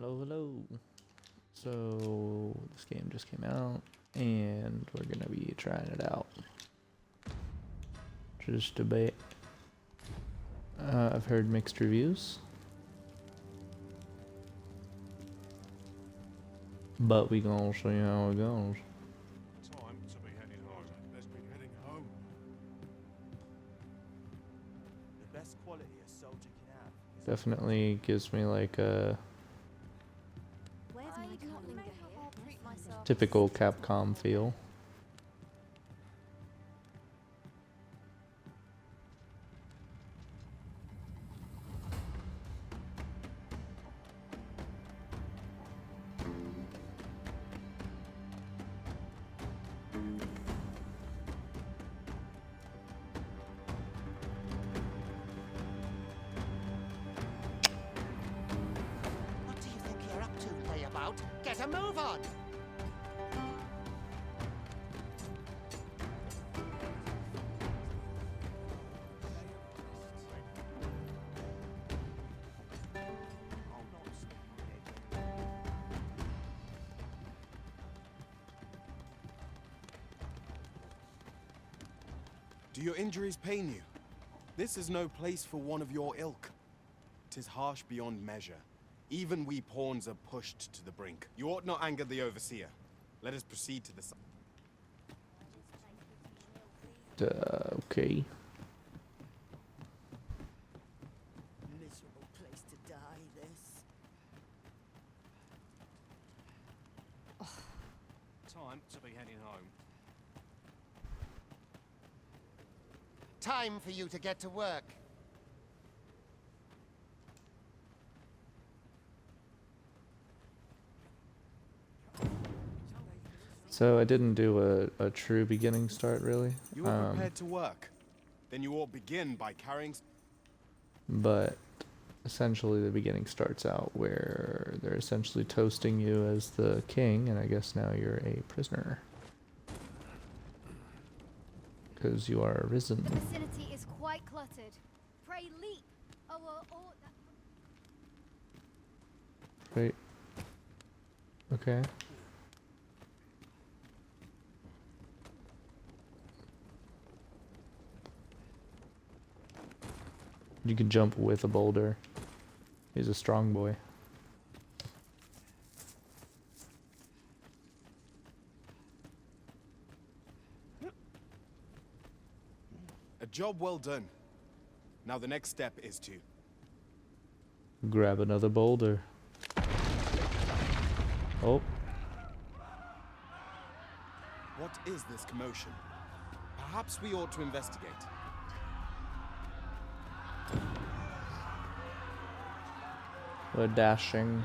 Hello, hello. So this game just came out and we're gonna be trying it out. Just a bit. I've heard mixed reviews, but we gonna see how it goes. Time to be heading home. Let's be heading home. The best quality a soldier can have. Definitely gives me like a Where's my calendar here? typical Capcom feel. What do you think you're up to, layabout? Get a move on! Do your injuries pain you? This is no place for one of your ilk. 'Tis harsh beyond measure. Even we pawns are pushed to the brink. You ought not anger the overseer. Let us proceed to the side. Okay. Miserable place to die, this. Time to be heading home. Time for you to get to work. So I didn't do a true beginning start really. You are prepared to work. Then you ought begin by carrying... But essentially the beginning starts out where they're essentially toasting you as the king, and I guess now you're a prisoner. Because you are arisen. The vicinity is quite cluttered. Pray leap. Right. Okay. You can jump with a boulder. He's a strong boy. A job well done. Now the next step is to... Grab another boulder. Oh, What is this commotion? Perhaps we ought to investigate. we're dashing.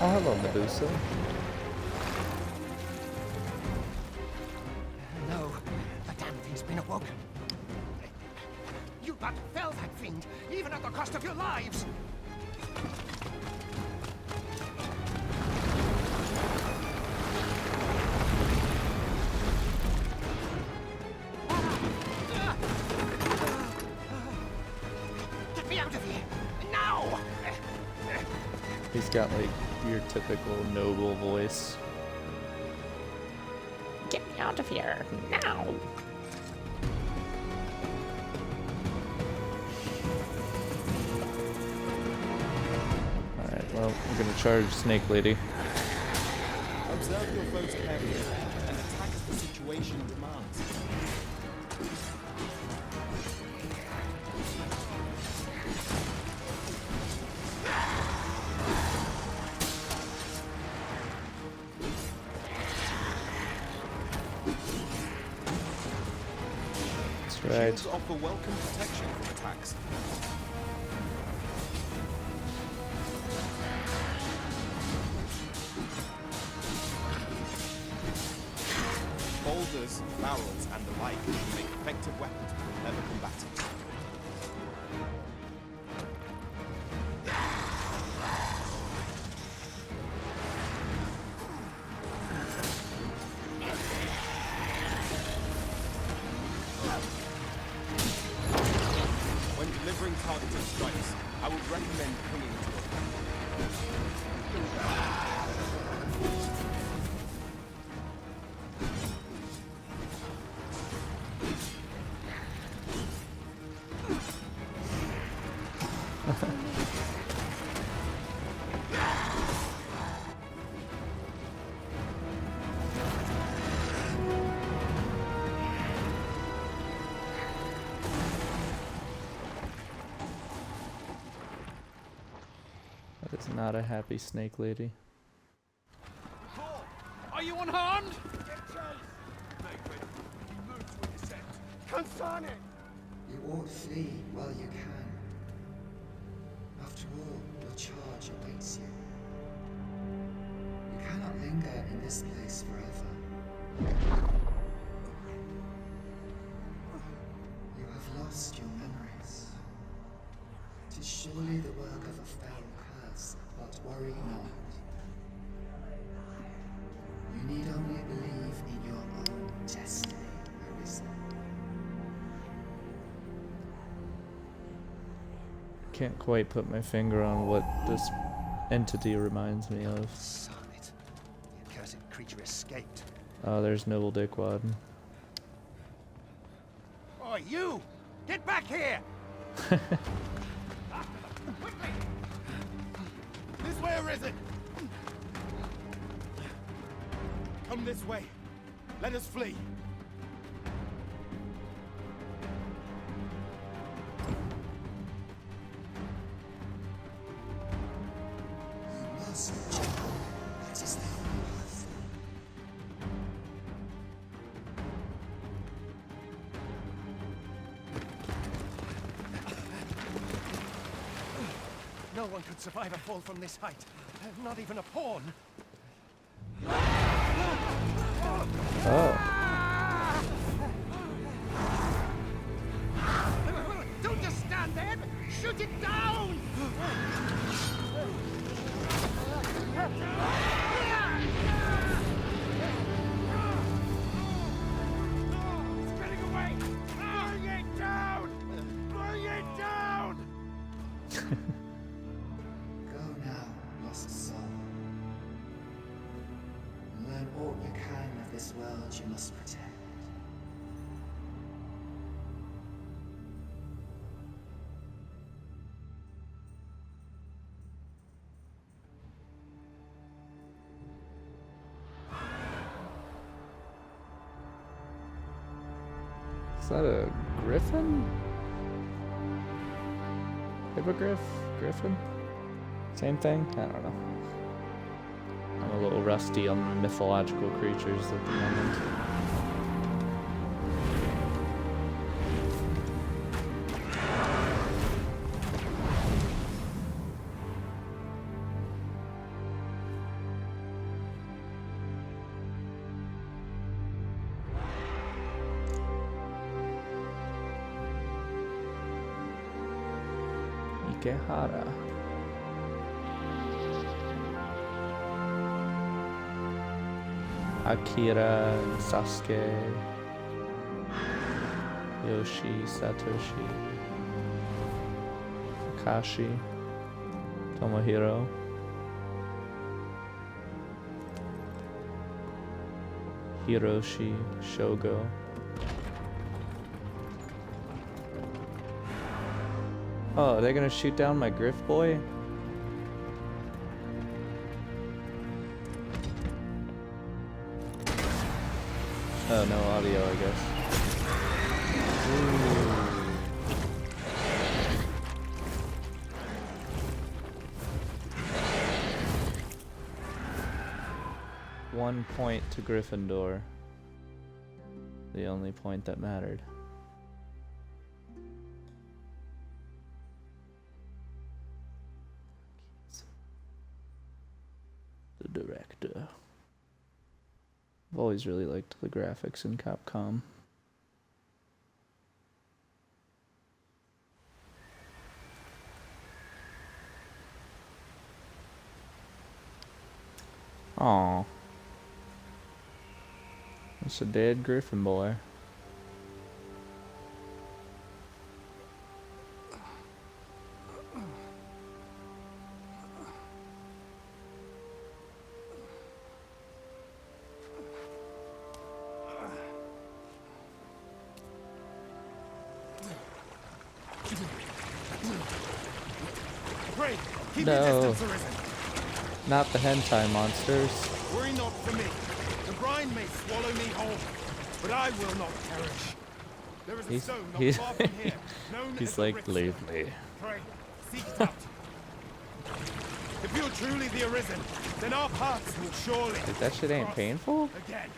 Oh, hello, Medusa. No, the damn thing's been awoken. You but fell that fiend, even at the cost of your lives! Get me out of here! Now! He's got like your typical noble voice. Get me out of here, now! Alright, well, I'm gonna charge Snake Lady. Observe your foes carefully and attack as the situation demands. That's right. Shields offer welcome protection from attacks. Boulders, barrels, and the like make effective weapons for clever combatants. recommend clinging to it. That is not a happy snake lady. Are you unharmed? Get chase! Make ready. Move to intercept. Concern it! You ought flee while you can. After all, your charge awaits you. You cannot linger in this place forever. You have lost your memories. 'Tis surely the work of a fell curse, but worry not. You need only believe in your own destiny, Arisen. Can't quite put my finger on what this entity reminds me of. Summit. The accursed creature escaped. Oh, there's Noble Dickwad. Oi, you! Get back here! This way, Arisen! Come this way. Let us flee. You must jump. That is the only path. No one could survive a fall from this height. Not even a pawn. Oh. Don't just stand there! Shoot it down! It's getting away! Bring it down! Bring it down! Go now, lost soul. Learn all you can of this world you must protect. Is that a griffin? Hippogriff? Griffin? Same thing? I don't know. I'm a little rusty on mythological creatures at the moment. Ikehara. Akira and Sasuke. Yoshi, Satoshi. Kakashi. Tomohiro. Hiroshi, Shogo. Oh, they're gonna shoot down my Griff boy? Oh, no audio, I guess. Ooh. 1 point to Gryffindor. The only point that mattered. The director. I've always really liked the graphics in Capcom. Aww. It's a dead Griffin boy. Keep No. your distance, Arisen. Not the hentai monsters. Worry not for me. The brine may swallow me whole, but I will not perish. There is a He's- stone not he's- far from here, known He's as the like, Riftstone. leave me. Pray, seek it out. If you're truly the Arisen, then our paths will surely Like, that shit ain't cross painful? again.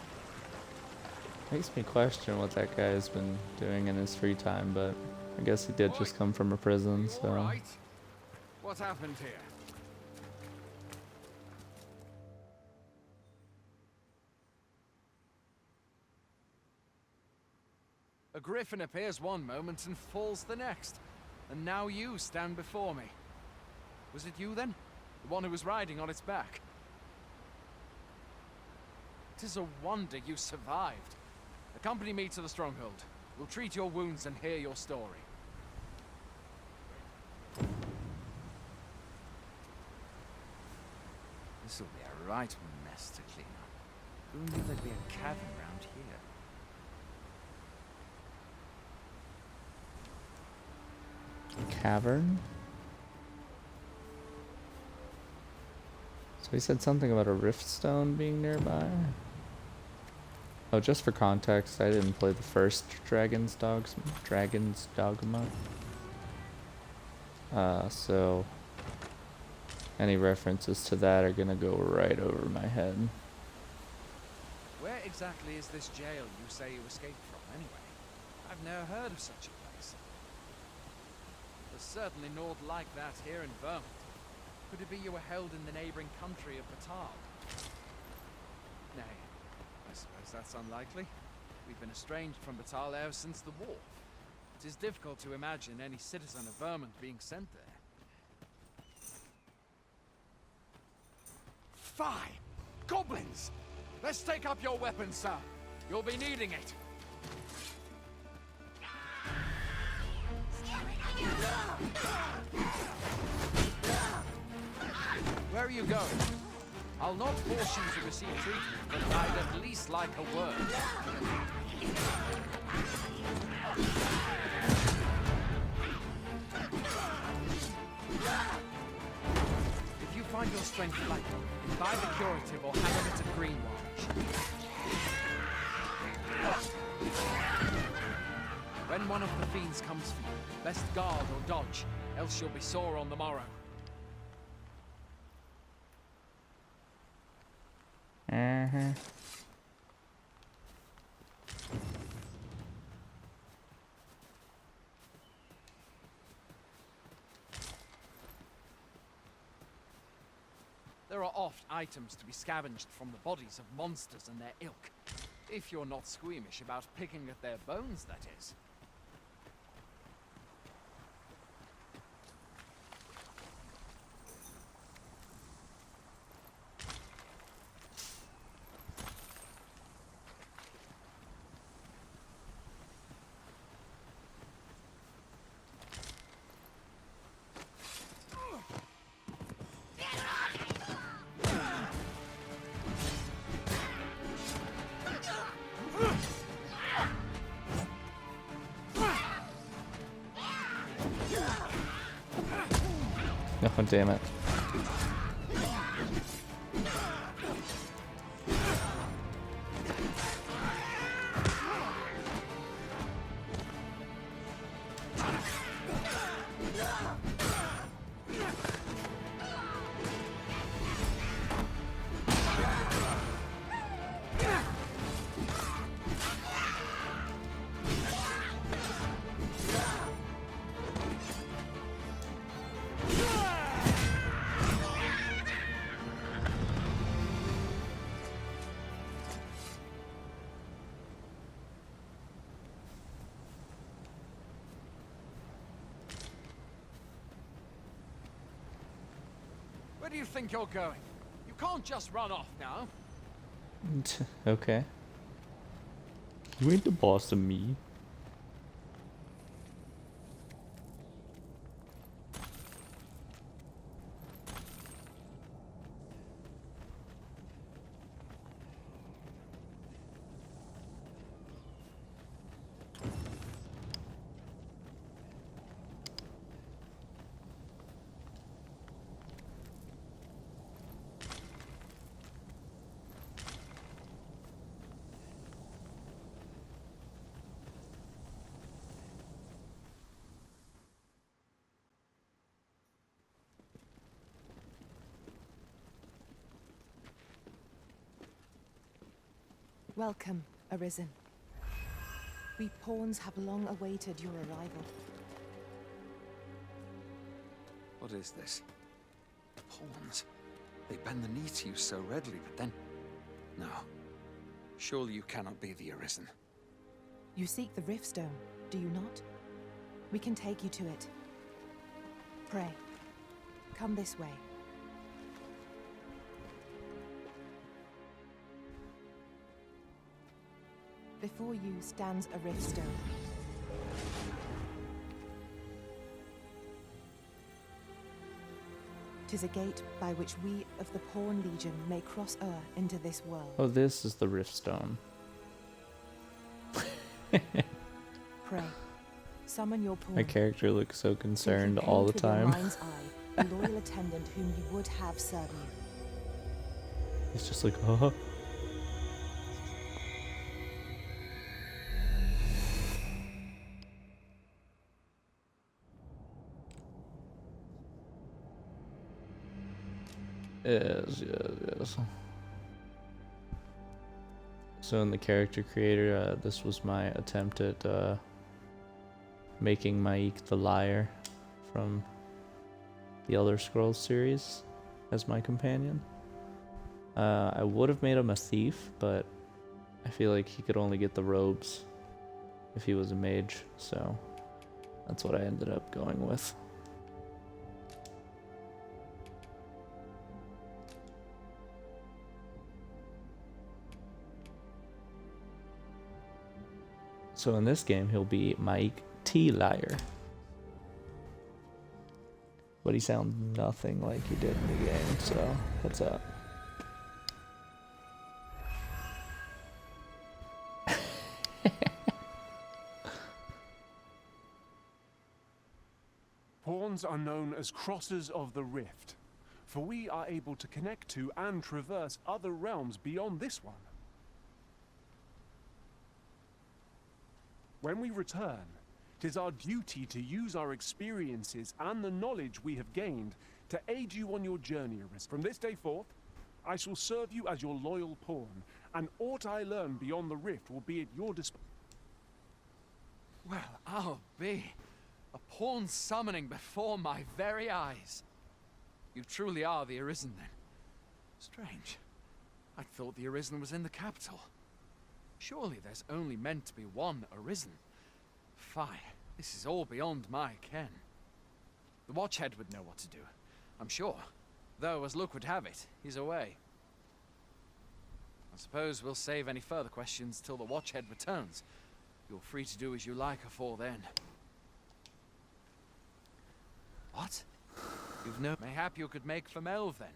Makes me question what that guy has been doing in his free time, but I guess he did just come from a prison, so. All right. What happened here? A griffin appears one moment and falls the next. And now you stand before me. Was it you then? The one who was riding on its back? It is a wonder you survived. Accompany me to the stronghold. We'll treat your wounds and hear your story. This'll be a right mess to clean up. Who knew there'd be a cavern round here? Cavern? So he said something about a rift stone being nearby? Oh, just for context, I didn't play the first Dragon's Dogma. So any references to that are gonna go right over my head. Where exactly is this jail you say you escaped from, anyway? I've never heard of such a place. There's certainly naught like that here in Vermont. Could it be you were held in the neighboring country of Batal? Nay, I suppose that's unlikely. We've been estranged from Batal ever since the war. It is difficult to imagine any citizen of Vermont being sent there. Fie! Goblins! Let's take up your weapons, sir. You'll be needing it. Where are you going? I'll not force you to receive treatment, but I'd at least like a word. If you find your strength lacking, buy the curative or hang it at Greenwatch. When one of the fiends comes for you, best guard or dodge, else you'll be sore on the morrow. There are oft items to be scavenged from the bodies of monsters and their ilk. If you're not squeamish about picking at their bones, that is. Oh, damn it. Where do you think you're going? You can't just run off now. Okay. You ain't the boss of me. Welcome, Arisen. We pawns have long awaited your arrival. What is this? Pawns. They bend the knee to you so readily, but then... No. Surely you cannot be the Arisen. You seek the Riftstone, do you not? We can take you to it. Pray. Come this way. Before you stands a Riftstone. Tis a gate by which we of the Pawn Legion may cross o'er into this world. Oh, this is the Riftstone. Pray. Summon your pawn. My character looks so concerned Thinking all the paint with your time. mind's eye, a loyal attendant whom you would have serve you. It's just like, oh. Yes. So in the character creator, this was my attempt at making Mayhaps the liar from the Elder Scrolls series as my companion. I would have made him a thief, but I feel like he could only get the robes if he was a mage, so that's what I ended up going with. So in this game, he'll be Mike T. Liar. But he sounds nothing like he did in the game, so what's up? Pawns are known as Crossers of the Rift, for we are able to connect to and traverse other realms beyond this one. When we return, 'tis our duty to use our experiences and the knowledge we have gained to aid you on your journey, Arisen. From this day forth, I shall serve you as your loyal pawn, and aught I learn beyond the rift will be at your disposal. Well, I'll be. A pawn summoning before my very eyes. You truly are the Arisen, then. Strange. I thought the Arisen was in the capital. Surely there's only meant to be one Arisen. Fie, this is all beyond my ken. The Watchhead would know what to do, I'm sure. Though, as luck would have it, he's away. I suppose we'll save any further questions till the Watchhead returns. You're free to do as you like afore then. What? You've no... Mayhap you could make for Melve, then.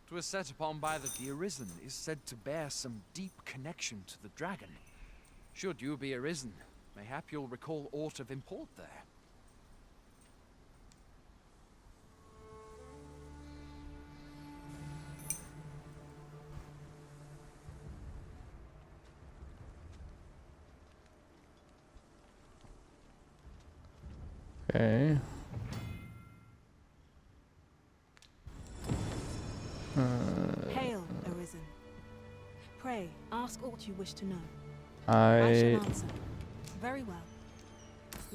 'Twas set upon by the Arisen is said to bear some deep connection to the dragon. Should you be Arisen, mayhap you'll recall aught of import there. Okay. Hail, Arisen. Pray, ask aught you wish to know. I shall answer. Very well.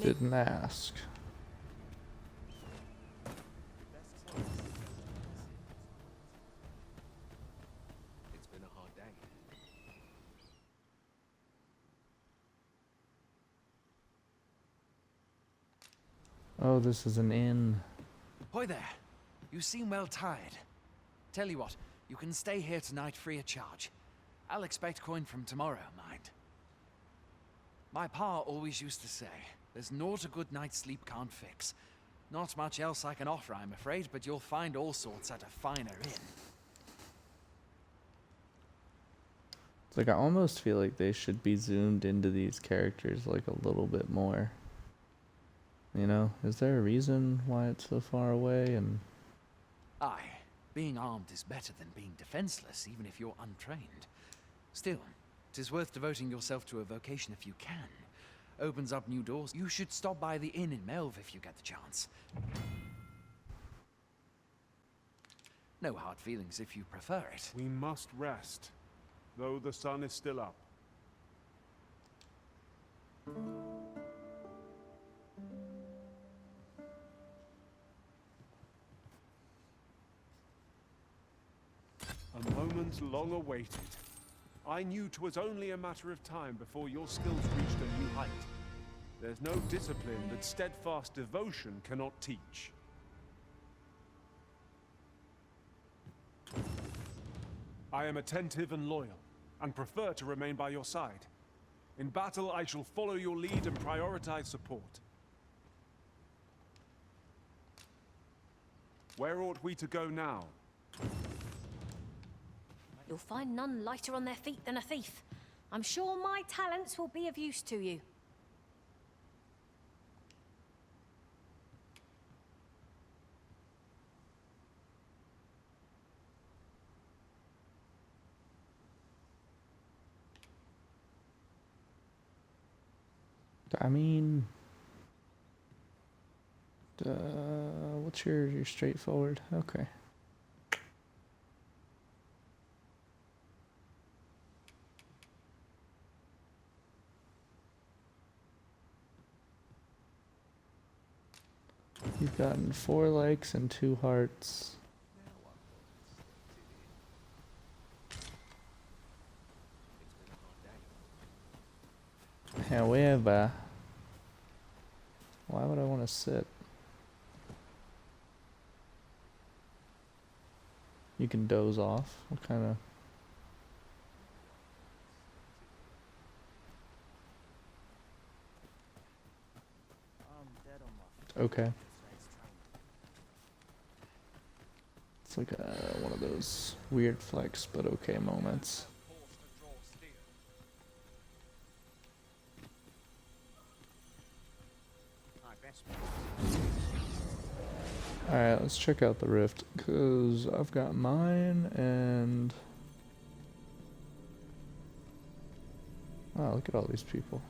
didn't ask. It's been a hard day. Oh, this is an inn. Hoy there. You seem well tired. Tell you what, you can stay here tonight free of charge. I'll expect coin from tomorrow, mind. My pa always used to say, there's naught a good night's sleep can't fix. Not much else I can offer, I'm afraid, but you'll find all sorts at a finer inn. It's like I almost feel like they should be zoomed into these characters like a little bit more. You know, is there a reason why it's so far away? And Aye, being armed is better than being defenseless, even if you're untrained. Still, 'tis worth devoting yourself to a vocation if you can. Opens up new doors. You should stop by the inn in Melve if you get the chance. No hard feelings if you prefer it. We must rest, though the sun is still up. A moment long awaited. I knew 'twas only a matter of time before your skills reached a new height. There's no discipline that steadfast devotion cannot teach. I am attentive and loyal, and prefer to remain by your side. In battle, I shall follow your lead and prioritize support. Where ought we to go now? You'll find none lighter on their feet than a thief. I'm sure my talents will be of use to you. I mean, what's your straightforward? Okay. You've gotten 4 likes and 2 hearts. However, why would I want to sit? You can doze off. What kind of... I'm dead on my Okay. face training. It's like one of those weird flex but okay moments. Alright, let's check out the rift, because I've got mine and... Wow, look at all these people.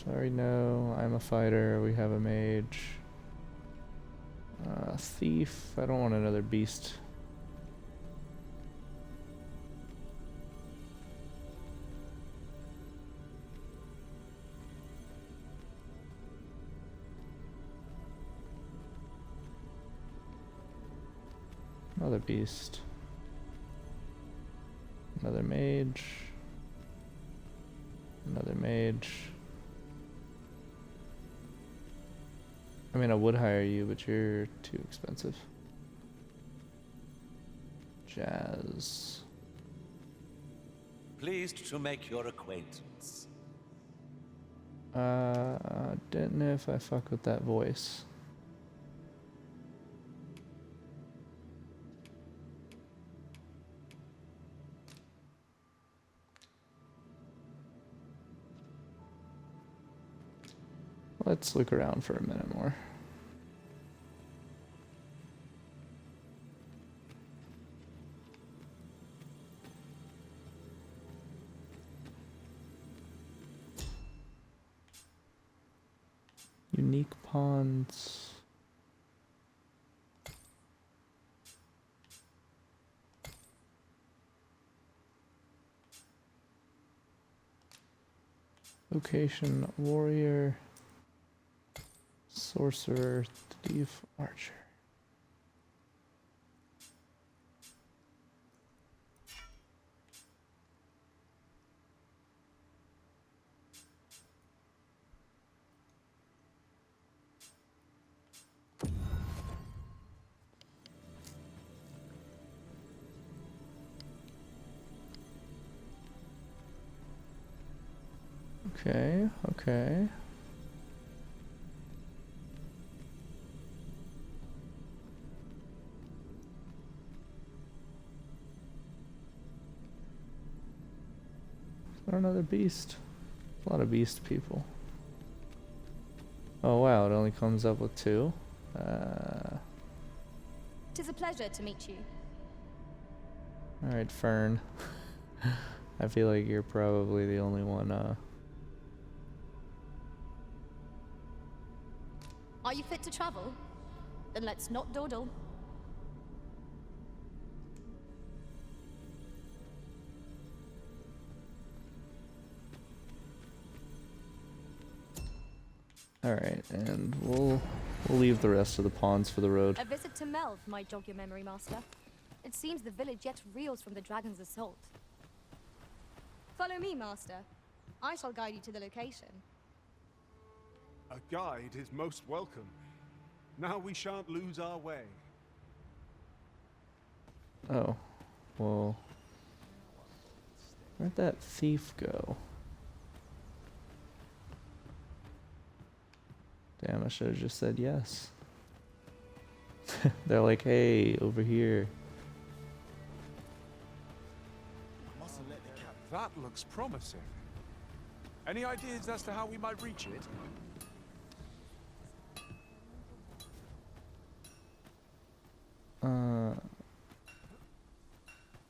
Sorry, no, I'm a fighter, we have a mage. Thief, I don't want another beast. Another beast. Another mage. Another mage. I mean, I would hire you, but you're too expensive. Jazz. Pleased to make your acquaintance. Don't know if I fuck with that voice. Let's look around for a minute more. Unique pawns. Location, warrior. Sorcerer, thief, archer. Okay, okay. Another beast. A lot of beast people. Oh wow, it only comes up with 2. Tis a pleasure to meet you. Alright, Fern. I feel like you're probably the only one, Are you fit to travel? Then let's not dawdle. Alright, and we'll leave the rest of the pawns for the road. A visit to Melv might jog your memory, Master. It seems the village yet reels from the dragon's assault. Follow me, Master. I shall guide you to the location. A guide is most welcome. Now we shan't lose our way. Oh, well, where'd that thief go? Damn, I should have just said yes. They're like, hey, over here. That looks promising. Any ideas as to how we might reach it?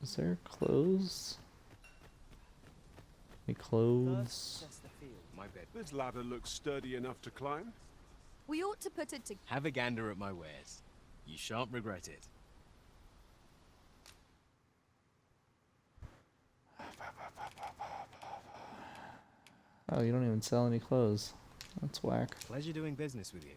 Is there clothes? Any clothes? My bed. This ladder looks sturdy enough to climb. We ought to put it to... Have a gander at my wares. You shan't regret it. Oh, you don't even sell any clothes. That's whack. Pleasure doing business with you.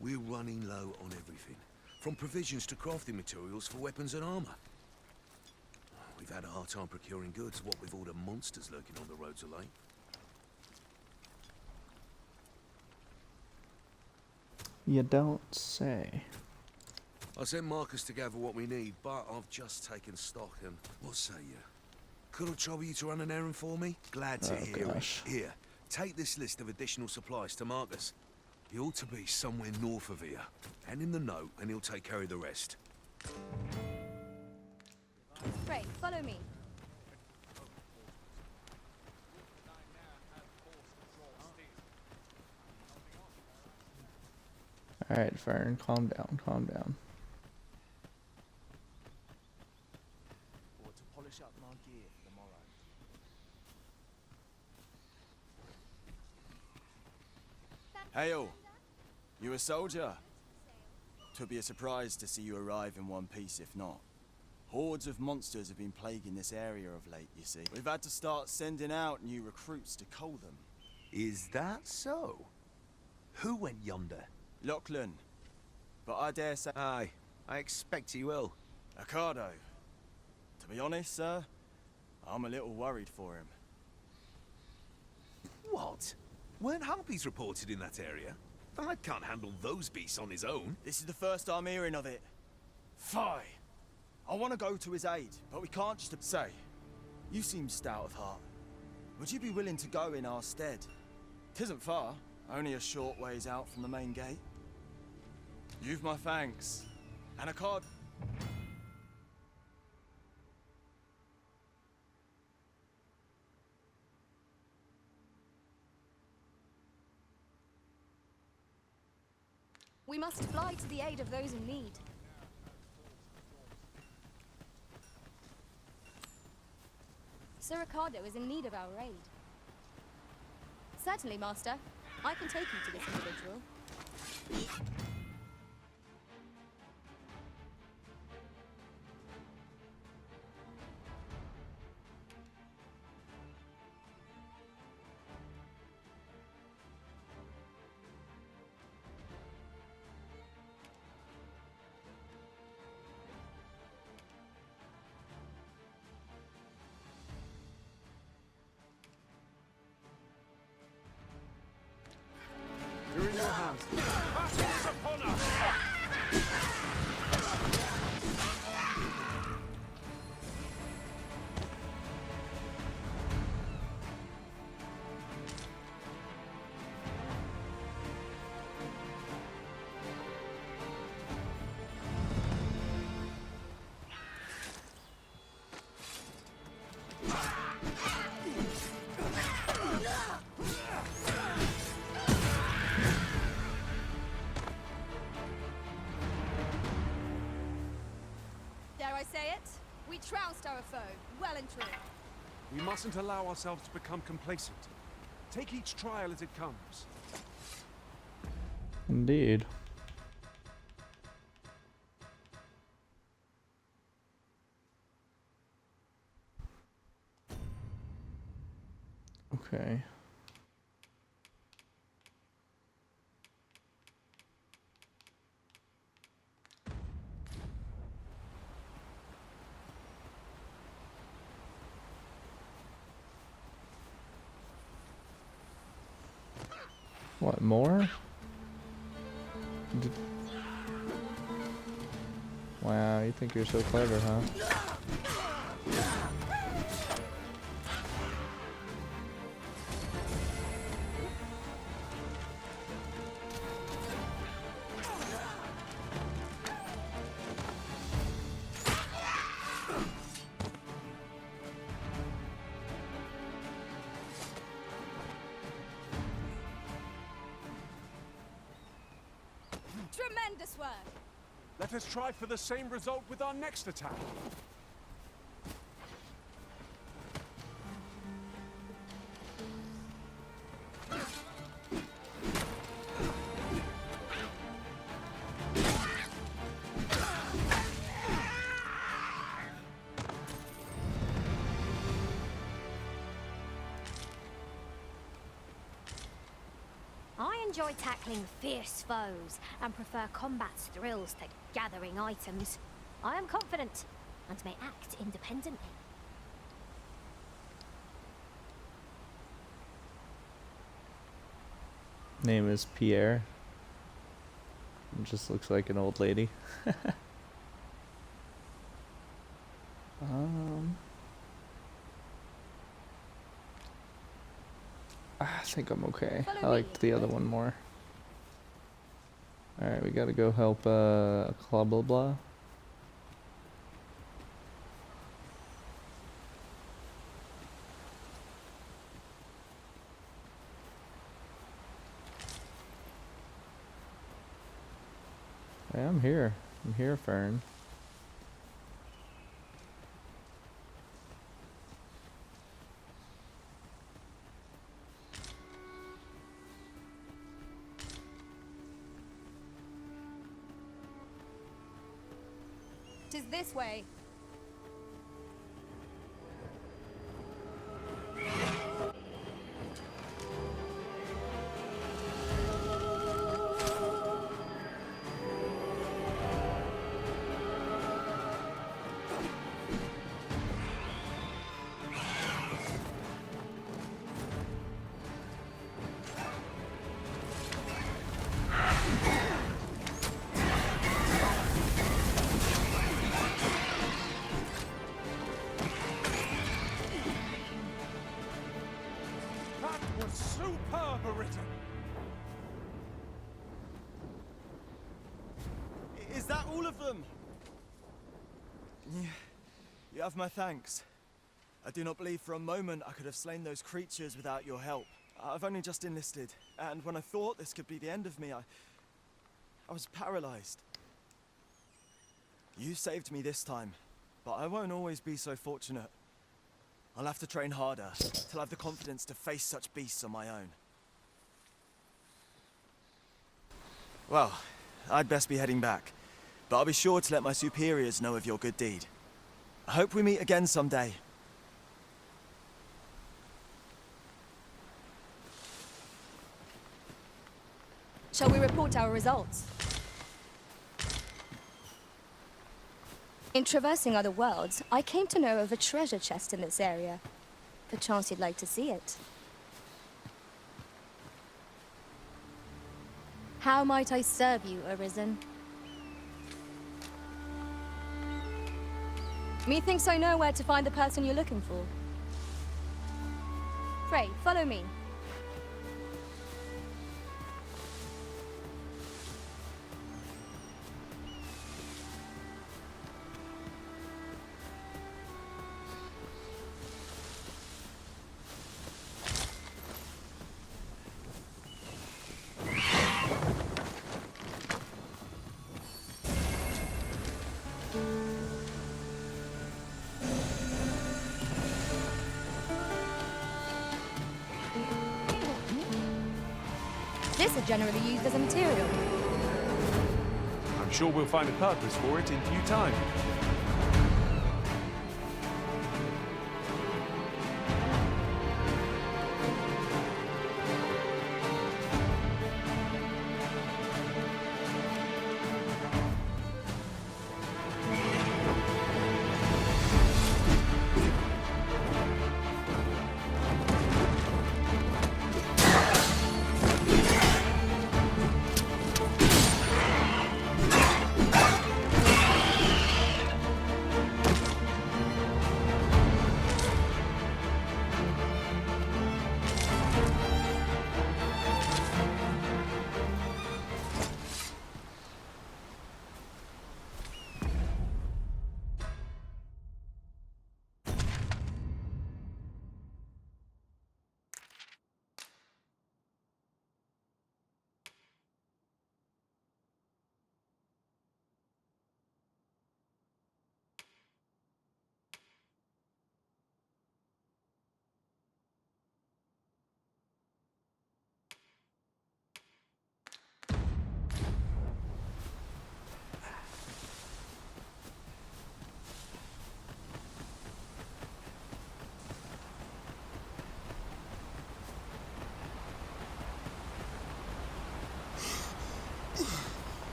We're running low on everything, from provisions to crafting materials for weapons and armor. We've had a hard time procuring goods, what with all the monsters lurking on the roads of late. You don't say. I sent Marcus to gather what we need, but I've just taken stock and... What say you? Could I trouble you to run an errand for me? Glad to hear gosh. it. Here, take this list of additional supplies to Marcus. He ought to be somewhere north of here. Hand him the note and he'll take care of the rest. Pray, follow me. Alright, Fern, calm down, calm down. Or to polish up my gear for the morrow. Hey all, you a soldier? Twould be a surprise to see you arrive in one piece if not. Hordes of monsters have been plaguing this area of late, you see. We've had to start sending out new recruits to cull them. Is that so? Who went yonder? Lachlan. But I dare say... Aye, I expect he will. Ocado. To be honest, sir, I'm a little worried for him. What? Weren't harpies reported in that area? I can't handle those beasts on his own. This is the first I'm hearing of it. Fie! I want to go to his aid, but we can't just say. You seem stout of heart. Would you be willing to go in our stead? 'Tisn't far, only a short ways out from the main gate. You've my thanks. And a card. We must fly to the aid of those in need. Sir Ricardo is in need of our aid. Certainly, Master. I can take you to this individual. You're in your hands. Battle is upon us! Dare I say it? We trounced our foe, well and truly. We mustn't allow ourselves to become complacent. Take each trial as it comes. Indeed. Okay. What, more? Wow, you think you're so clever, huh? Tremendous work! Let us try for the same result with our next attack. I enjoy tackling fierce foes and prefer combat's thrills to gathering items. I am confident and may act independently. Name is Pierre. Just looks like an old lady. I think I'm okay. I liked the other one more. Alright, we gotta go help blah blah blah. Hey, I'm here. I'm here, Fern. Tis this way. Is that all of them? You have my thanks. I do not believe for a moment I could have slain those creatures without your help. I've only just enlisted, and when I thought this could be the end of me, I was paralyzed. You saved me this time, but I won't always be so fortunate. I'll have to train harder, till I have the confidence to face such beasts on my own. Well, I'd best be heading back, but I'll be sure to let my superiors know of your good deed. I hope we meet again someday. Shall we report our results? In traversing other worlds, I came to know of a treasure chest in this area. Perchance you'd like to see it. How might I serve you, Arisen? Methinks I know where to find the person you're looking for. Pray, follow me. This is generally used as a material. I'm sure we'll find a purpose for it in due time.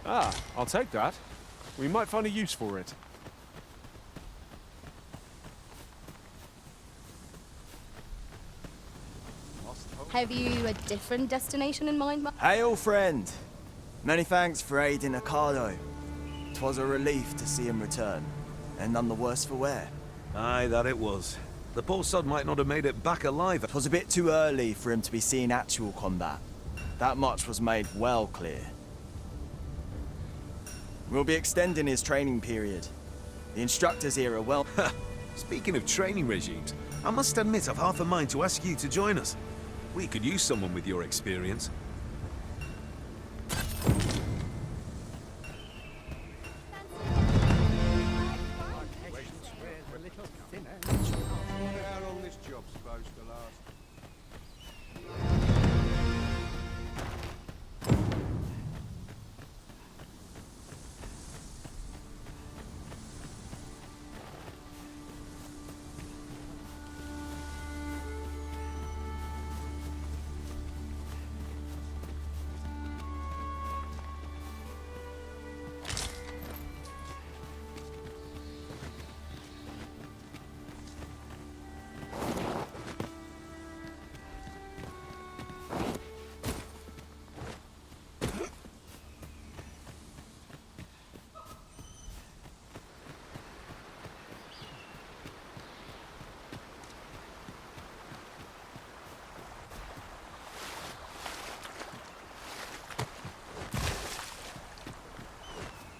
Ah, I'll take that. We might find a use for it. Have you a different destination in mind, Hail, friend. Many thanks for aiding Ricardo. 'Twas a relief to see him return, and none the worse for wear. Aye, that it was. The poor sod might not have made it back alive. 'Twas a bit too early for him to be seeing actual combat. That much was made well clear. We'll be extending his training period. The instructors here are well... Speaking of training regimes, I must admit I've half a mind to ask you to join us. We could use someone with your experience.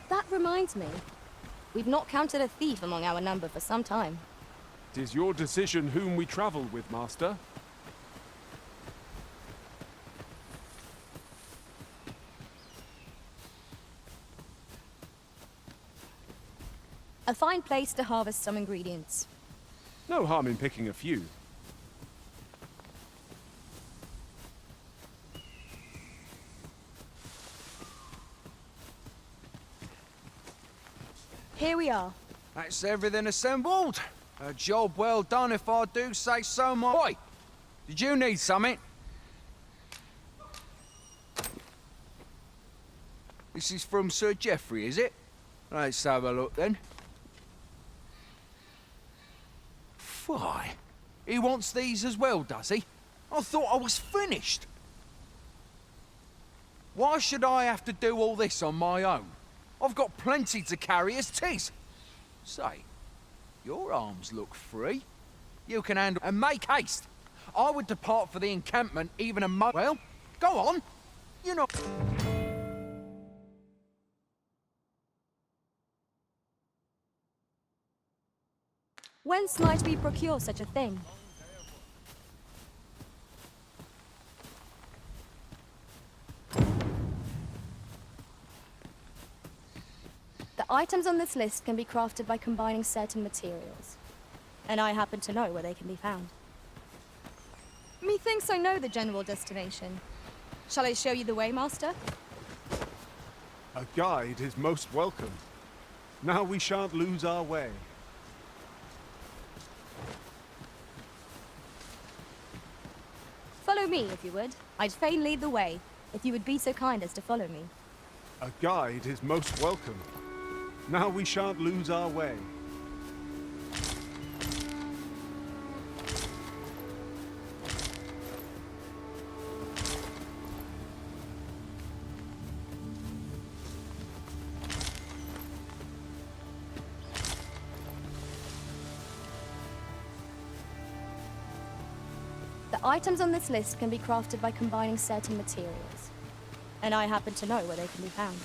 That reminds me. We've not counted a thief among our number for some time. It is your decision whom we travel with, Master. A fine place to harvest some ingredients. No harm in picking a few. Here we are. That's everything assembled. A job well done if I do say so myself. Boy, did you need something? This is from Sir Geoffrey, is it? Let's have a look then. Why? He wants these as well, does he? I thought I was finished. Why should I have to do all this on my own? I've got plenty to carry as tis. Say, your arms look free. You can handle... And make haste. I would depart for the encampment even a Well, go on. You know... Whence might we procure such a thing? The items on this list can be crafted by combining certain materials. And I happen to know where they can be found. Methinks I know the general destination. Shall I show you the way, Master? A guide is most welcome. Now we shan't lose our way. Follow me, if you would. I'd fain lead the way, if you would be so kind as to follow me. A guide is most welcome. Now we shan't lose our way. The items on this list can be crafted by combining certain materials. And I happen to know where they can be found.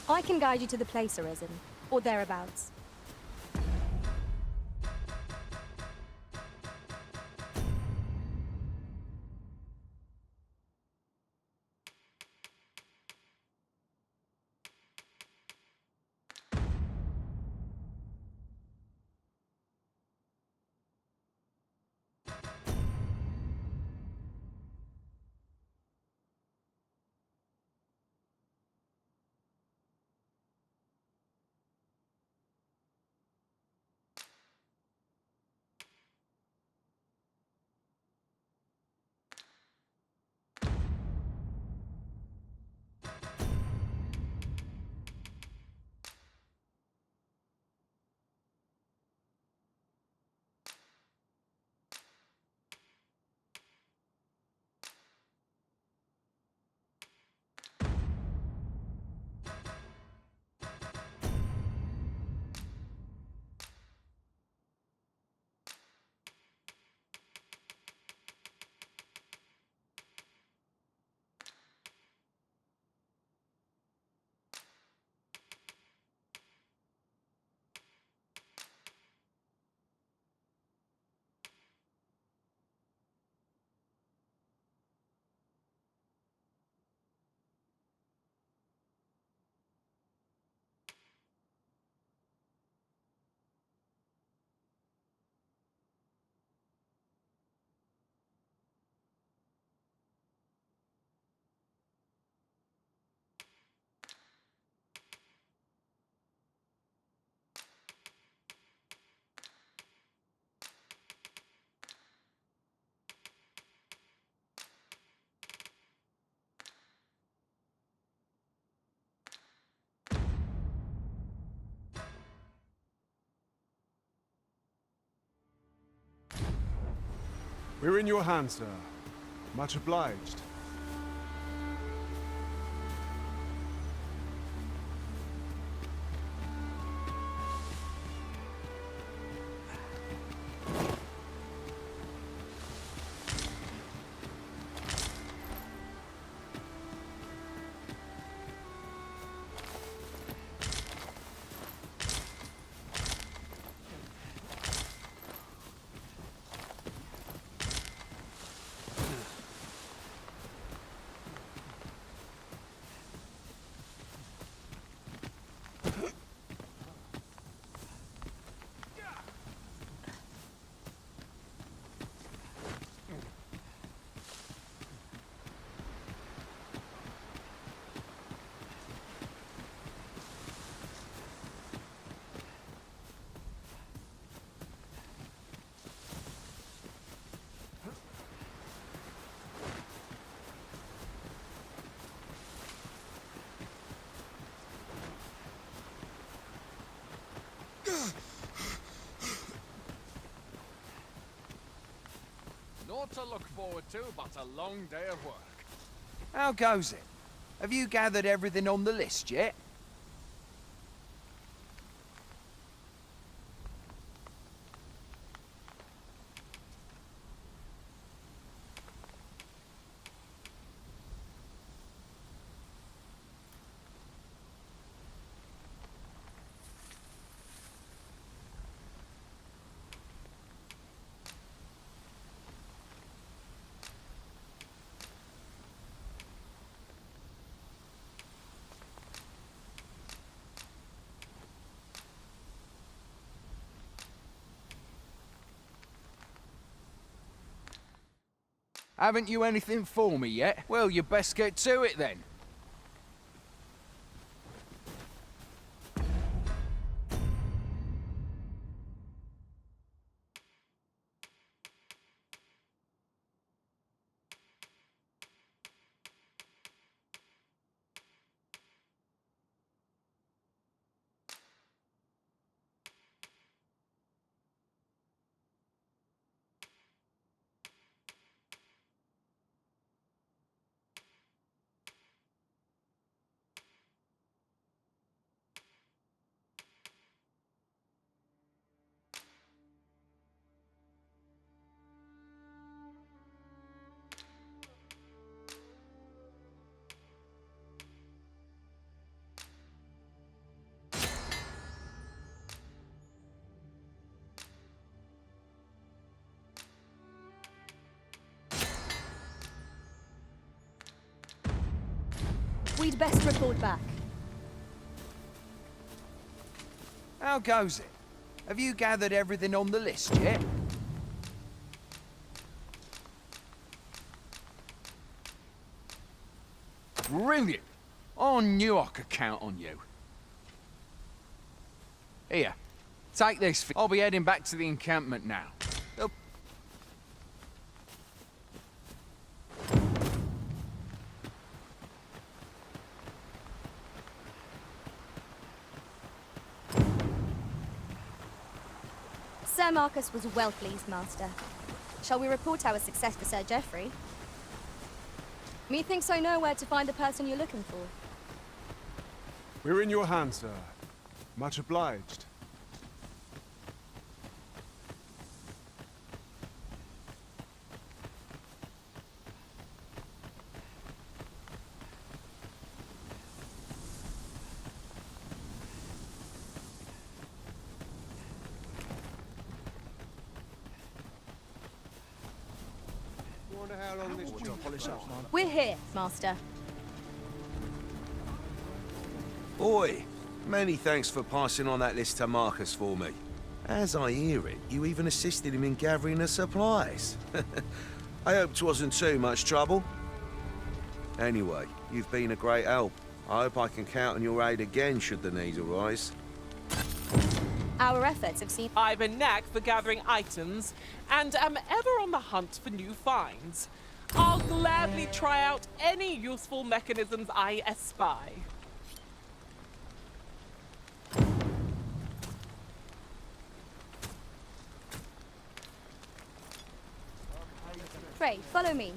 I can guide you to the place arisen, or thereabouts. We're in your hands, sir. Much obliged. Naught to look forward to, but a long day of work. How goes it? Have you gathered everything on the list yet? Haven't you anything for me yet? Well, you best get to it then. We'd best report back. How goes it? Have you gathered everything on the list yet? Brilliant! I knew I could count on you. Here, take this. I'll be heading back to the encampment now. Sir Marcus was well pleased, Master. Shall we report our success to Sir Geoffrey? Methinks I know where to find the person you're looking for. We're in your hands, sir. Much obliged. We're here, Master. Oi, many thanks for passing on that list to Marcus for me. As I hear it, you even assisted him in gathering the supplies. I hope 'twasn't too much trouble. Anyway, you've been a great help. I hope I can count on your aid again should the need arise. Our efforts have seen... I've a knack for gathering items, and am ever on the hunt for new finds. I'll gladly try out any useful mechanisms I espy. Pray, follow me.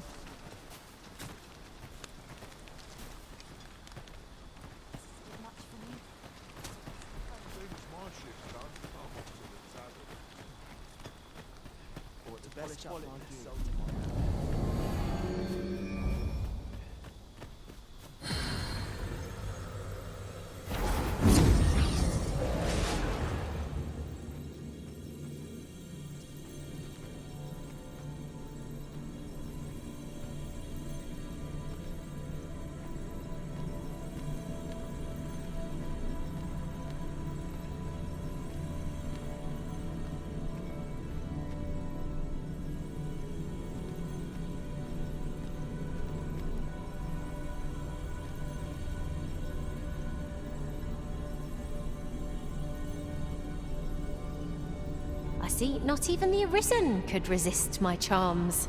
I see, not even the Arisen could resist my charms.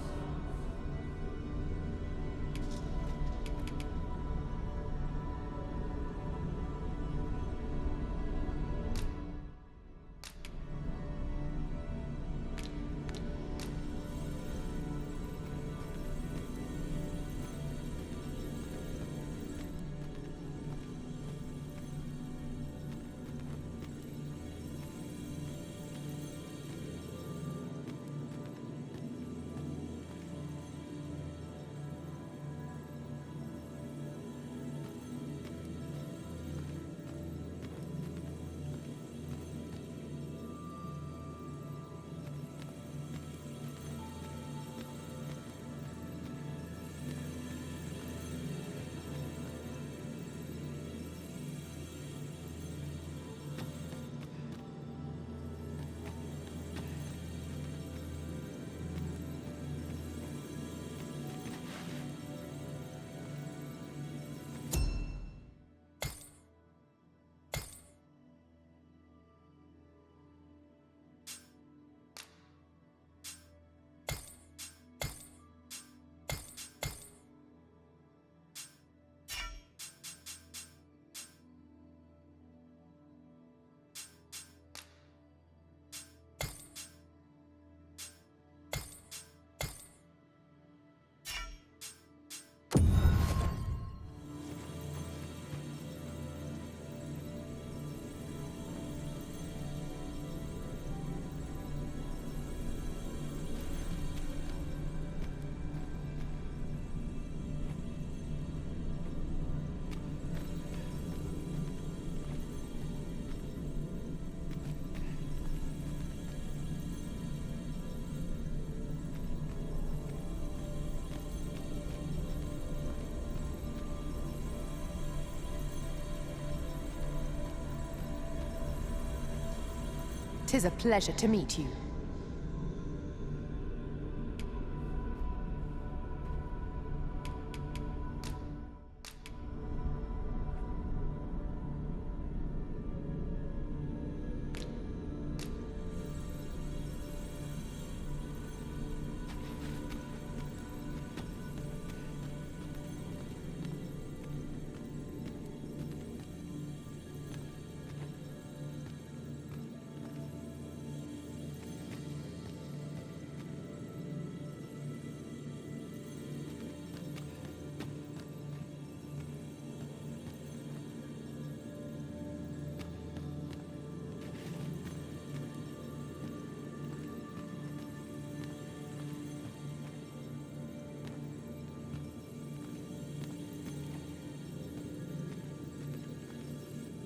'Tis a pleasure to meet you.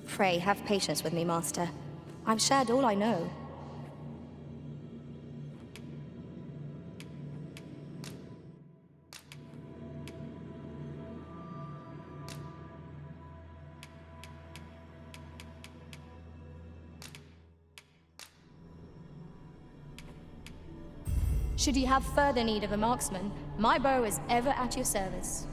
Pray, have patience with me, Master. I've shared all I know. Should you have further need of a marksman, my bow is ever at your service.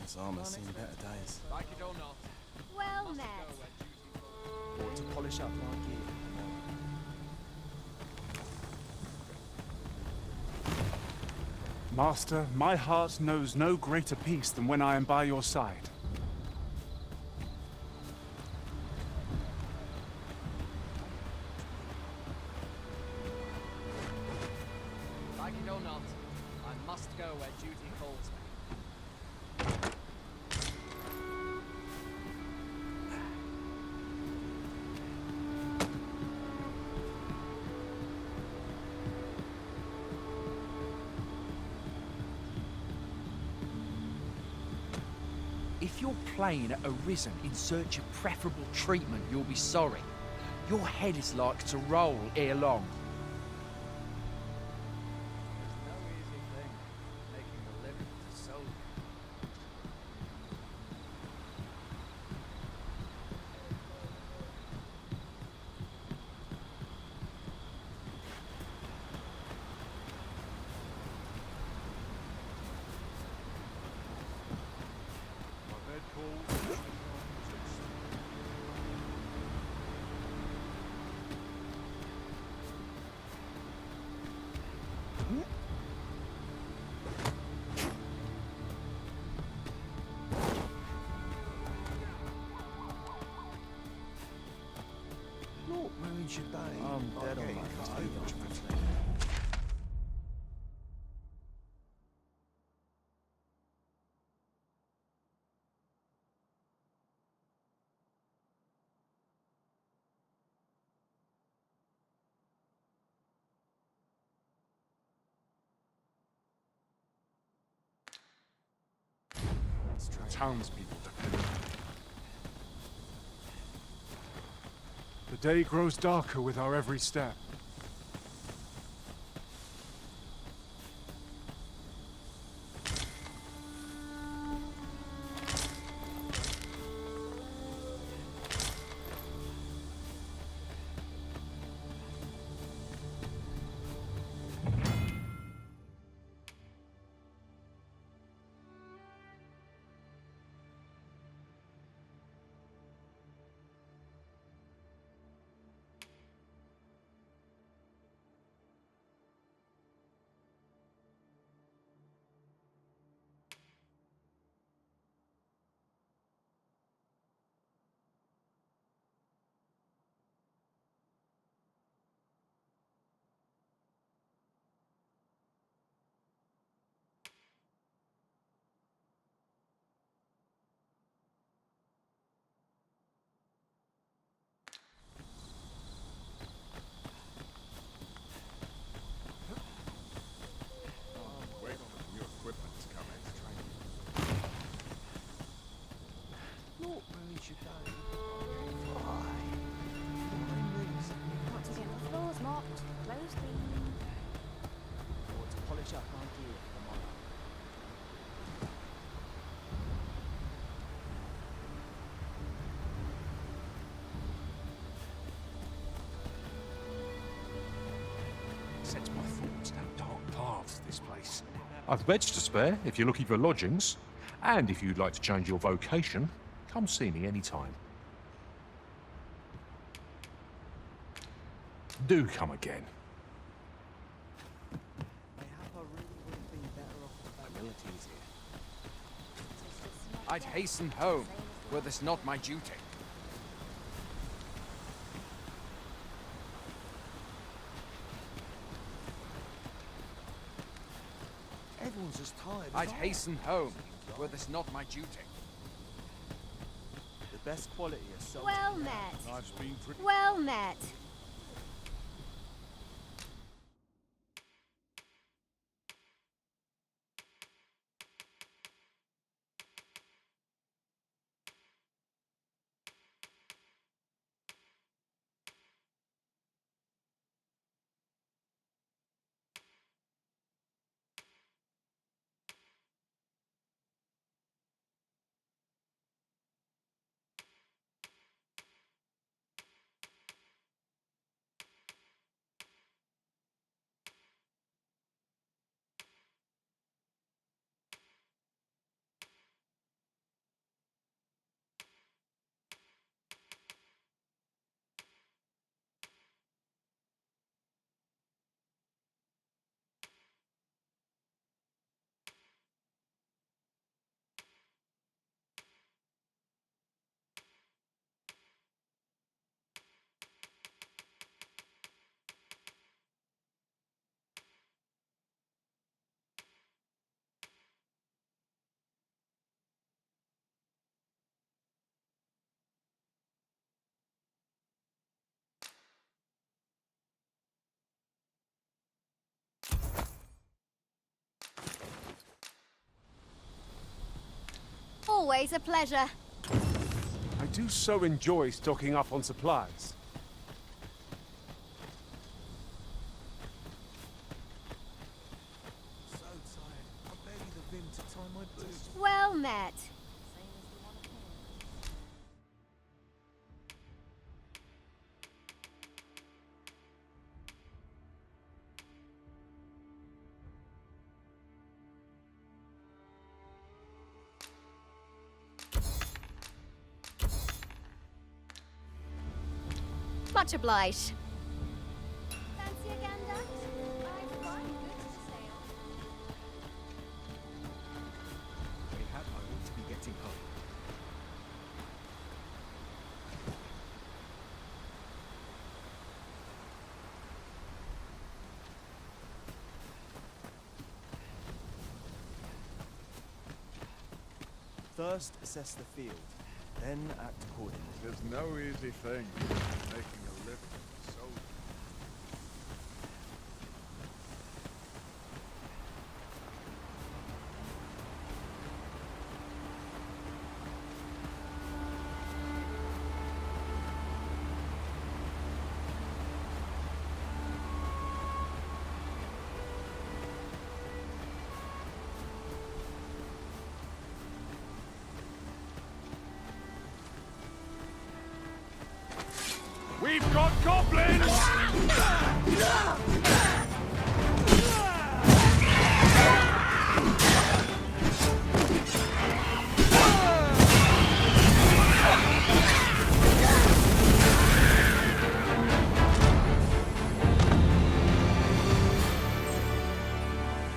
This armor's seen better days. Like it or not. Well met. Ought to polish up our gear. Master, my heart knows no greater peace than when I am by your side. Like it or not, I must go where duty calls me. If your plane had arisen in search of preferable treatment, you'll be sorry. Your head is like to roll ere long. There's no easy thing, making a living as a soldier. should they? I'm dead on my Townspeople depend on it. The day grows darker with our every step. Want to get the floors mopped, clothes cleaned. Want to polish up my gear tomorrow. Sets my thoughts down dark paths, this place. I've beds to spare if you're looking for lodgings. And if you'd like to change your vocation, come see me anytime. Do come again. Humility's here. I'd hasten home, were this not my duty. Everyone's as tired as I'd I am. hasten home, were this not my duty. The best quality is so. Well met. Life's been pretty. Well met. Always a pleasure. I do so enjoy stocking up on supplies. So tired. I barely the vim to tie my boots. Well met. Much obliged. Fancy a gander? I've got goods to sale. Mayhap, I ought to be getting home. First, assess the field, then act accordingly. There's no easy thing making a living as a soldier. We've got goblins!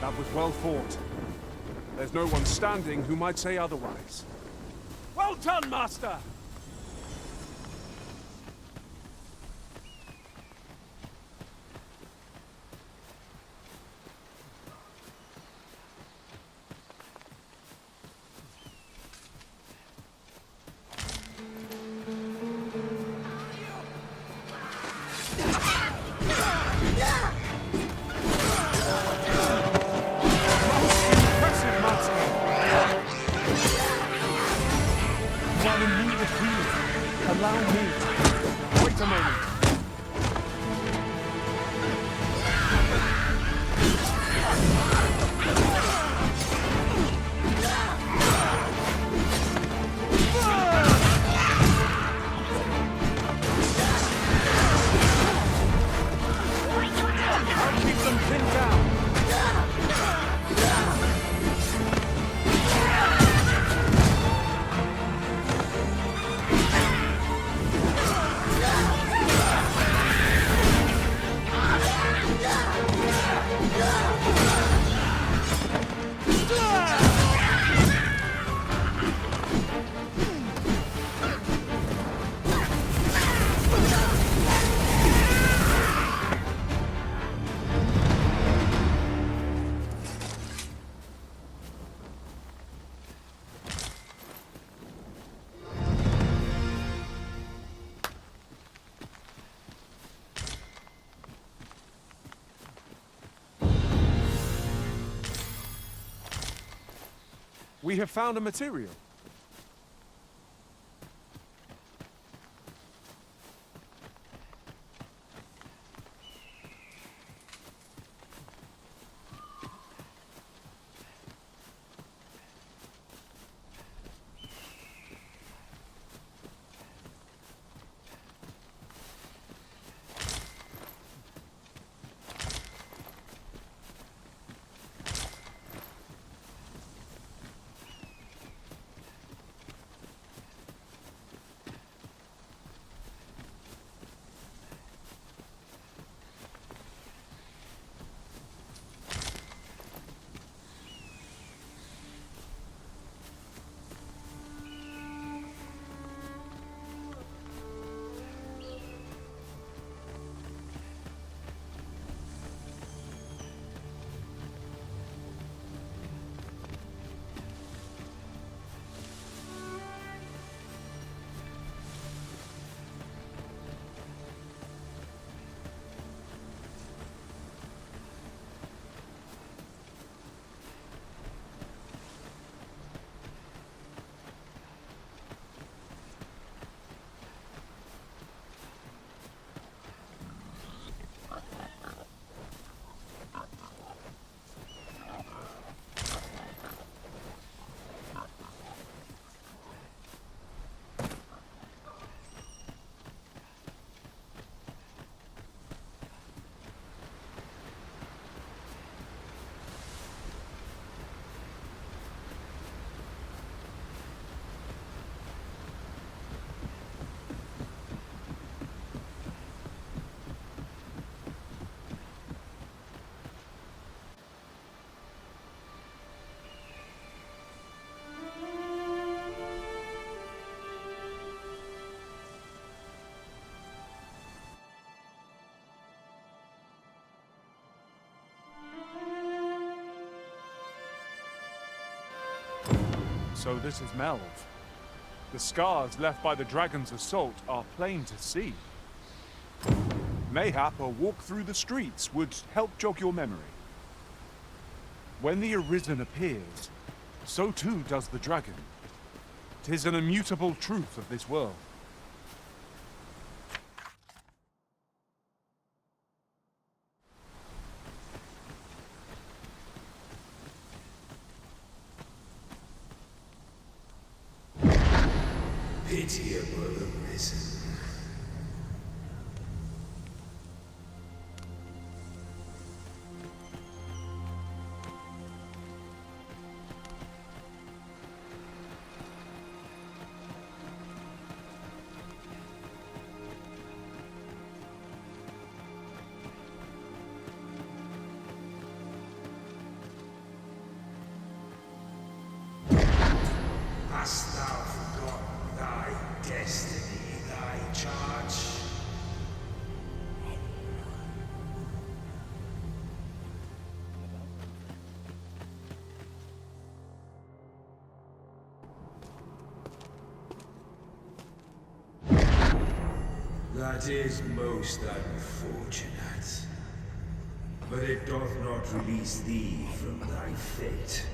That was well fought. There's no one standing who might say otherwise. Well done, Master! Impressive, Master! While in need of healing, allow me. Wait a moment. I'll keep them pinned down. We have found a material. So this is Melv. The scars left by the dragon's assault are plain to see. Mayhap a walk through the streets would help jog your memory. When the Arisen appears, so too does the dragon. 'Tis an immutable truth of this world. Pitiable Arisen. Hast thou forgotten thy destiny, thy charge? That is most unfortunate. But it doth not release thee from thy fate.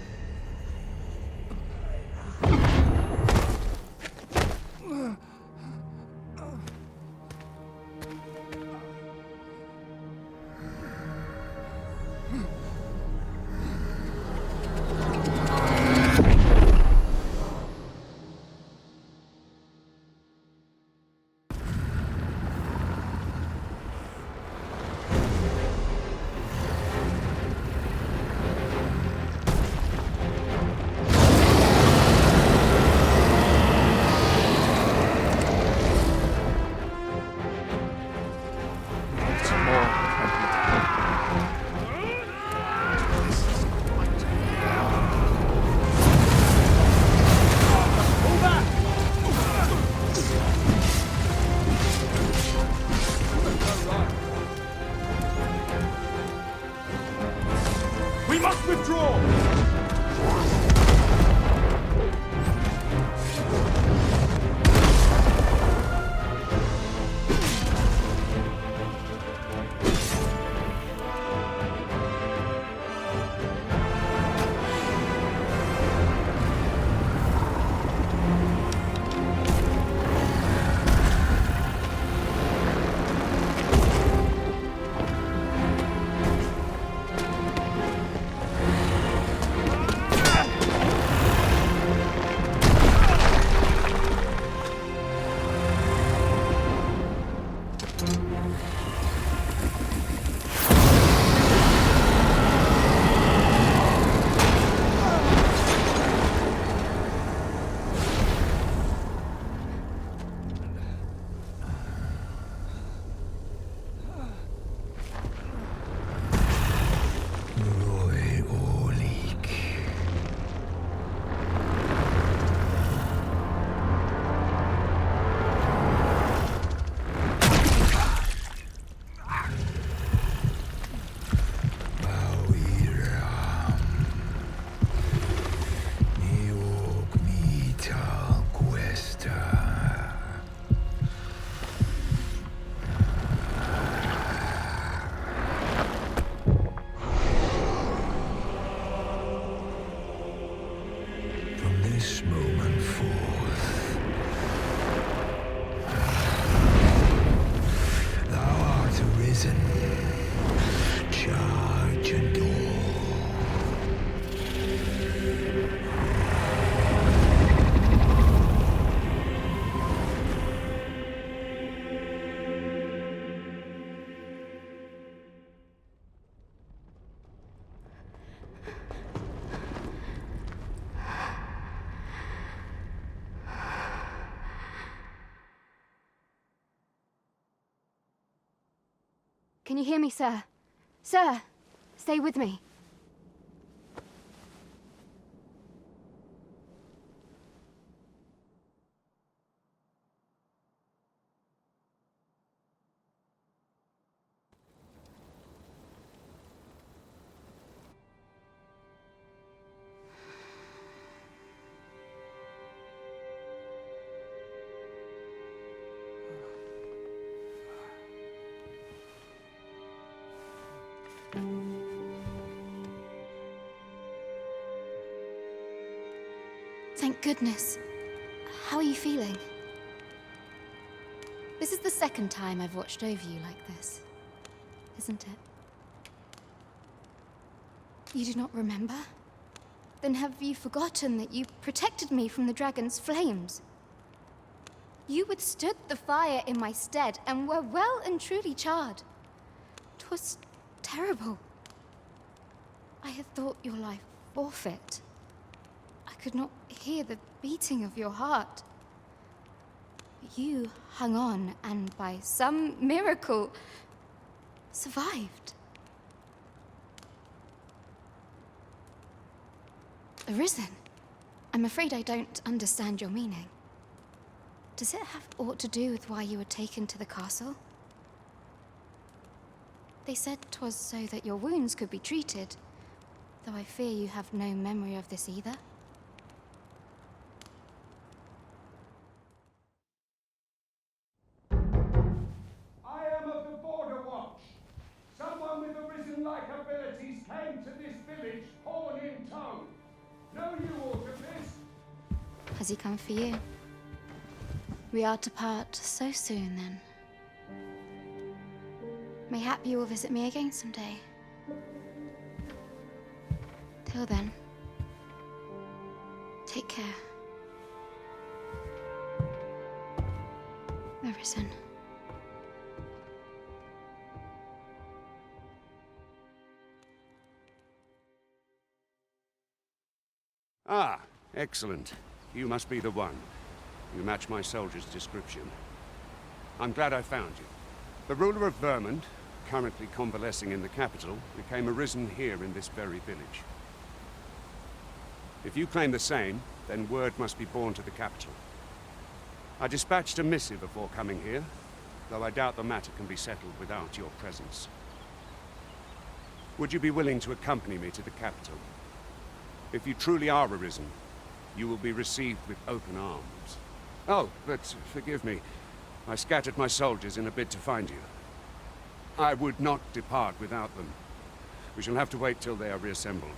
We must withdraw! This moment forth, thou art arisen, charge and all. Can you hear me, sir? Sir, stay with me. Thank goodness. How are you feeling? This is the second time I've watched over you like this, isn't it? You do not remember? Then have you forgotten that you protected me from the dragon's flames? You withstood the fire in my stead and were well and truly charred. 'Twas terrible. I had thought your life forfeit. I could not hear the beating of your heart. You hung on and by some miracle survived. Arisen? I'm afraid I don't understand your meaning. Does it have aught to do with why you were taken to the castle? They said 'twas so that your wounds could be treated, though I fear you have no memory of this either. I am of the Border Watch. Someone with Arisen-like abilities came to this village, horn in tow. Know you aught of this? Has he come for you? We are to part so soon, then. Mayhap you will visit me again someday. Till then, take care. Arisen. Ah, excellent. You must be the one. You match my soldier's description. I'm glad I found you. The ruler of Vermont, currently convalescing in the capital, became arisen here in this very village. If you claim the same, then word must be borne to the capital. I dispatched a missive before coming here, though I doubt the matter can be settled without your presence. Would you be willing to accompany me to the capital? If you truly are arisen, you will be received with open arms. Oh, but forgive me. I scattered my soldiers in a bid to find you. I would not depart without them. We shall have to wait till they are reassembled.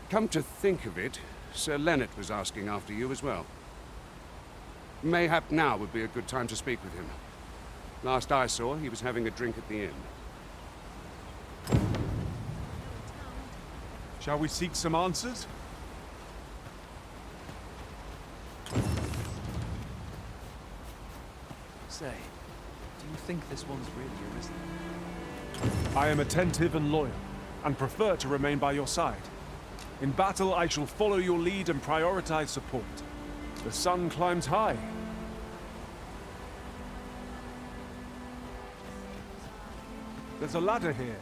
Come to think of it, Sir Leonard was asking after you as well. Mayhap now would be a good time to speak with him. Last I saw, he was having a drink at the inn. Shall we seek some answers? Say, do you think this one's really arisen? I am attentive and loyal, and prefer to remain by your side. In battle, I shall follow your lead and prioritize support. The sun climbs high. There's a ladder here.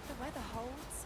The weather holds.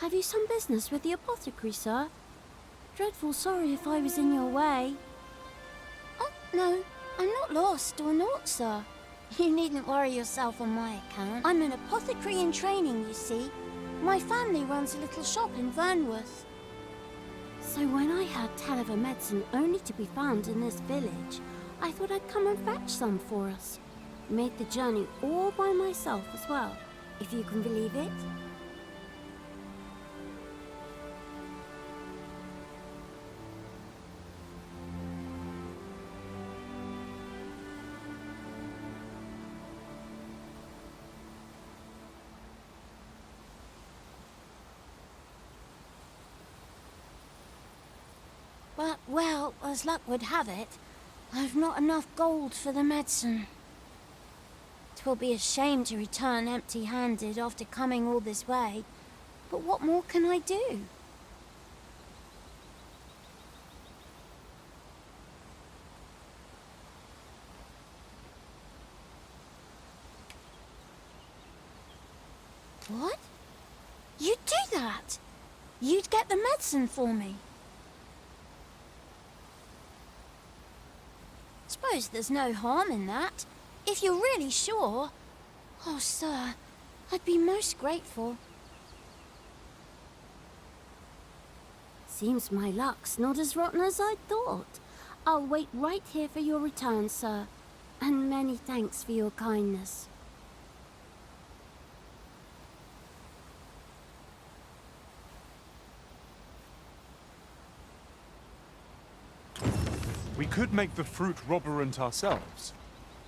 Have you some business with the apothecary, sir? Dreadful sorry if I was in your way. Oh, no, I'm not lost or naught, sir. You needn't worry yourself on my account. I'm an apothecary in training, you see. My family runs a little shop in Vernworth. So when I heard tell of a medicine only to be found in this village, I thought I'd come and fetch some for us. Made the journey all by myself as well, if you can believe it. But, well, as luck would have it, I've not enough gold for the medicine. 'Twill be a shame to return empty-handed after coming all this way, but what more can I do? What? You'd do that? You'd get the medicine for me? Suppose there's no harm in that, if you're really sure. Oh, sir, I'd be most grateful. Seems my luck's not as rotten as I thought. I'll wait right here for your return, sir. And many thanks for your kindness. We could make the fruit robberant ourselves,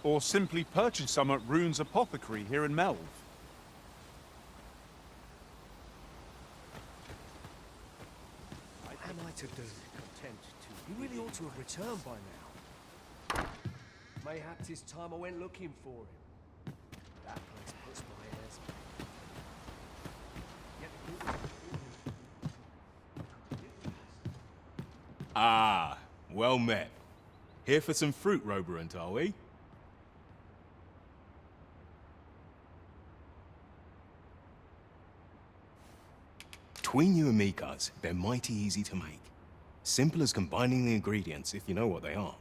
or simply purchase some at Rune's apothecary here in Melve. Am I to do? Content to. You really ought to have returned by now. Mayhaps it's time I went looking for him. That place puts my hairs. Ah, well met. Here for some fruit, Roberant, are we? Between you and me, Cuz, they're mighty easy to make. Simple as combining the ingredients if you know what they are.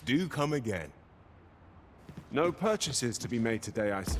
Do come again. No purchases to be made today, I see.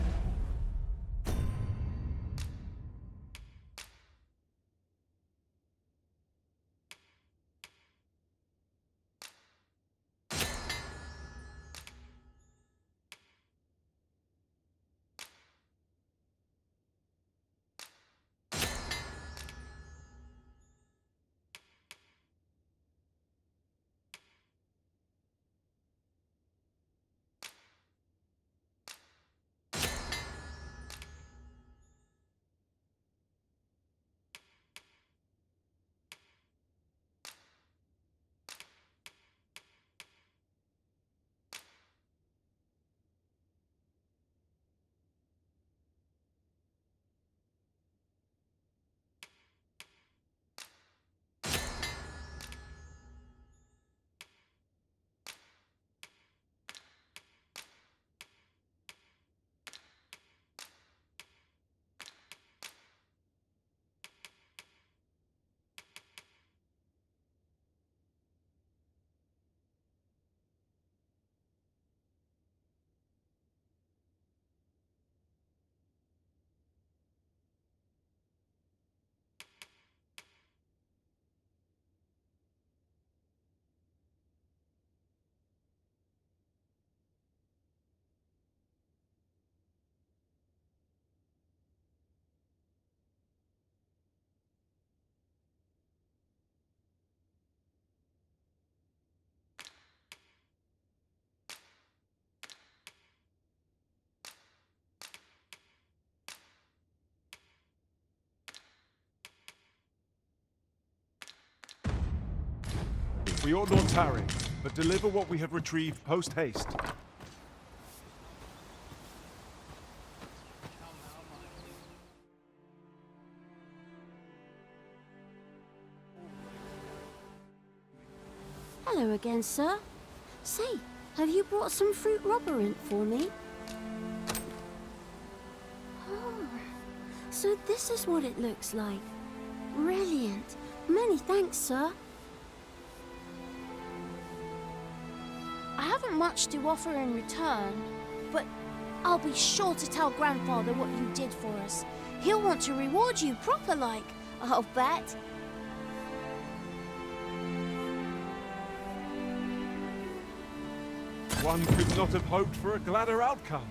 We ought not tarry, but deliver what we have retrieved post-haste. Hello again, sir. Say, have you brought some fruit robberant for me? Oh, so this is what it looks like. Brilliant. Many thanks, sir. I haven't much to offer in return, but I'll be sure to tell Grandfather what you did for us. He'll want to reward you proper like, I'll bet. One could not have hoped for a gladder outcome.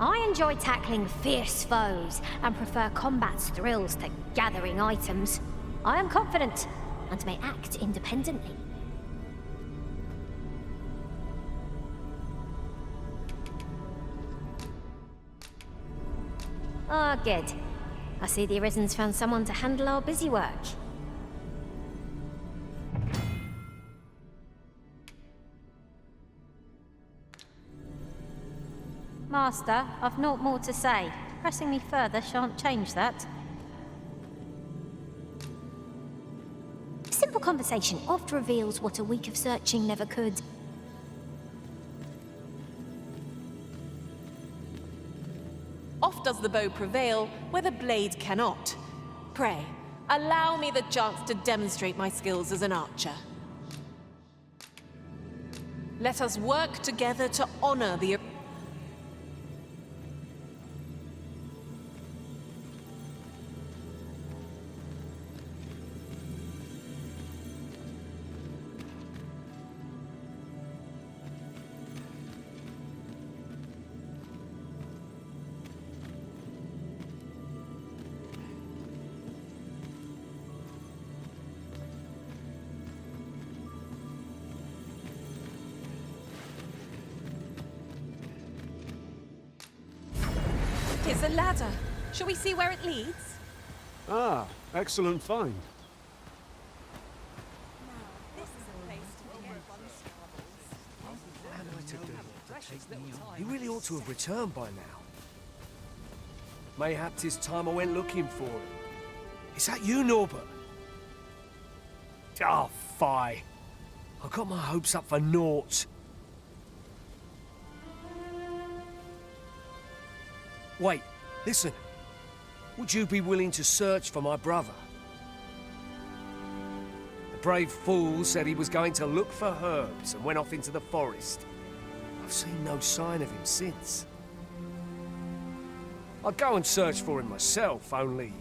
I enjoy tackling fierce foes and prefer combat's thrills to gathering items. I am confident and may act independently. Ah, good. I see the Arisen's found someone to handle our busy work. Master, I've naught more to say. Pressing me further shan't change that. Simple conversation oft reveals what a week of searching never could. Oft does the bow prevail where the blade cannot. Pray, allow me the chance to demonstrate my skills as an archer. Let us work together to honor the... Here's a ladder. Shall we see where it leads? Ah, excellent find. He really ought to have returned by now. Mayhaps it's time I went looking for him. Is that you, Norbert? Oh, fie. I got my hopes up for naught. Wait, listen. Would you be willing to search for my brother? The brave fool said he was going to look for herbs and went off into the forest. I've seen no sign of him since. I'd go and search for him myself, only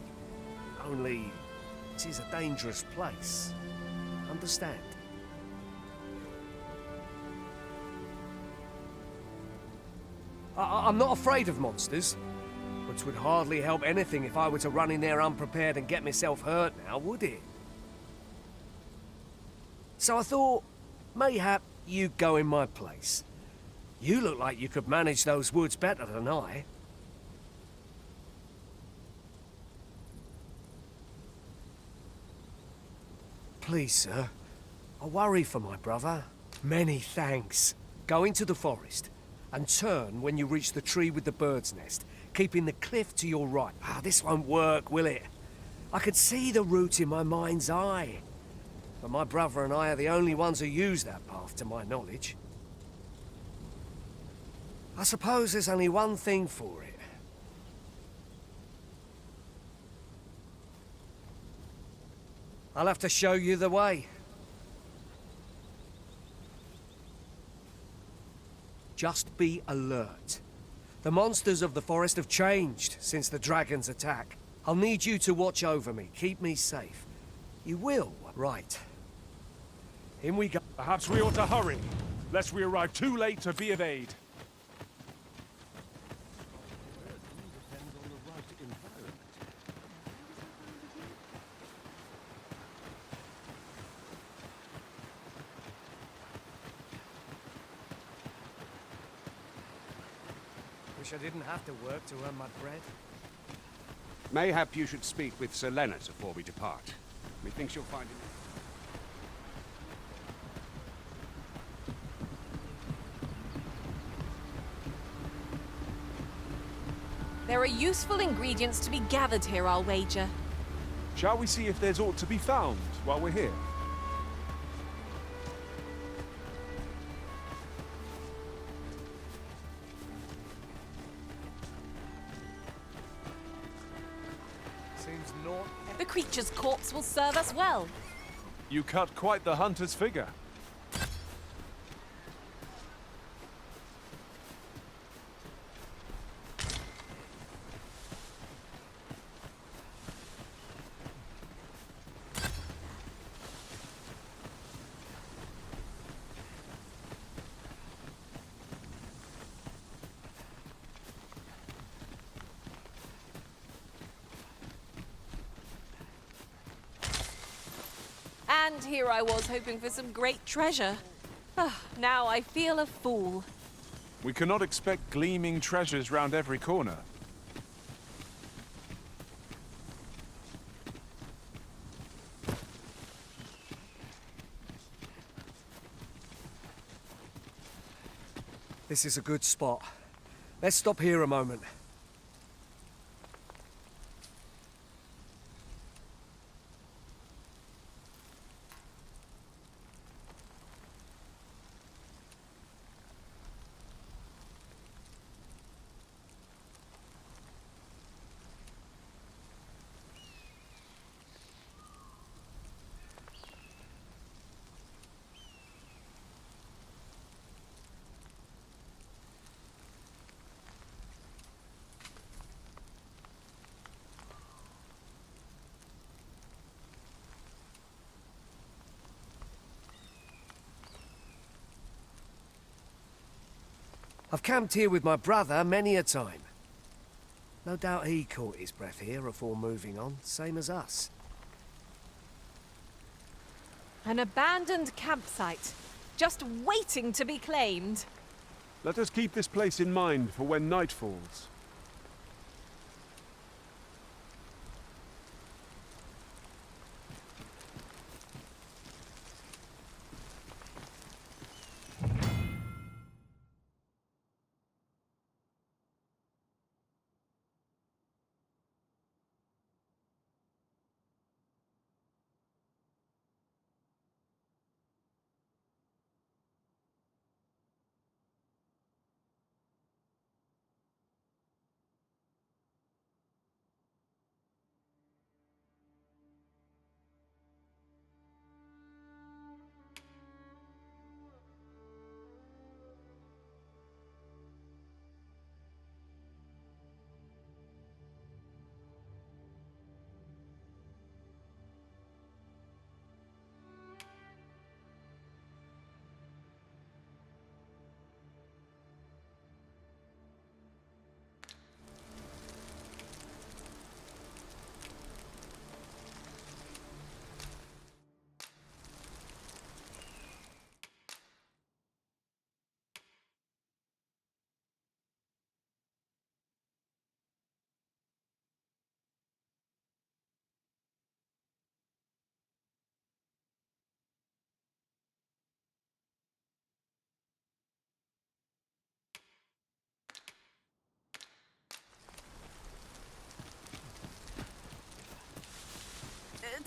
it is a dangerous place. Understand? I'm not afraid of monsters, but it would hardly help anything if I were to run in there unprepared and get myself hurt now, would it? So I thought, mayhap you'd go in my place. You look like you could manage those woods better than I. Please, sir. I worry for my brother. Many thanks. Go into the forest and turn when you reach the tree with the bird's nest, keeping the cliff to your right. Ah, this won't work, will it? I could see the route in my mind's eye. But my brother and I are the only ones who use that path, to my knowledge. I suppose there's only one thing for it. I'll have to show you the way. Just be alert. The monsters of the forest have changed since the dragon's attack. I'll need you to watch over me, keep me safe. You will, right. In we go. Perhaps we ought to hurry, lest we arrive too late to be of aid. Wish I didn't have to work to earn my bread. Mayhap you should speak with Sir Leonard before we depart. Methinks you'll find him. There are useful ingredients to be gathered here, I'll wager. Shall we see if there's aught to be found while we're here? Seems not. The creature's corpse will serve us well. You cut quite the hunter's figure. And here I was hoping for some great treasure. Ah, now I feel a fool. We cannot expect gleaming treasures round every corner. This is a good spot. Let's stop here a moment. I've camped here with my brother many a time. No doubt he caught his breath here before moving on, same as us. An abandoned campsite, just waiting to be claimed. Let us keep this place in mind for when night falls.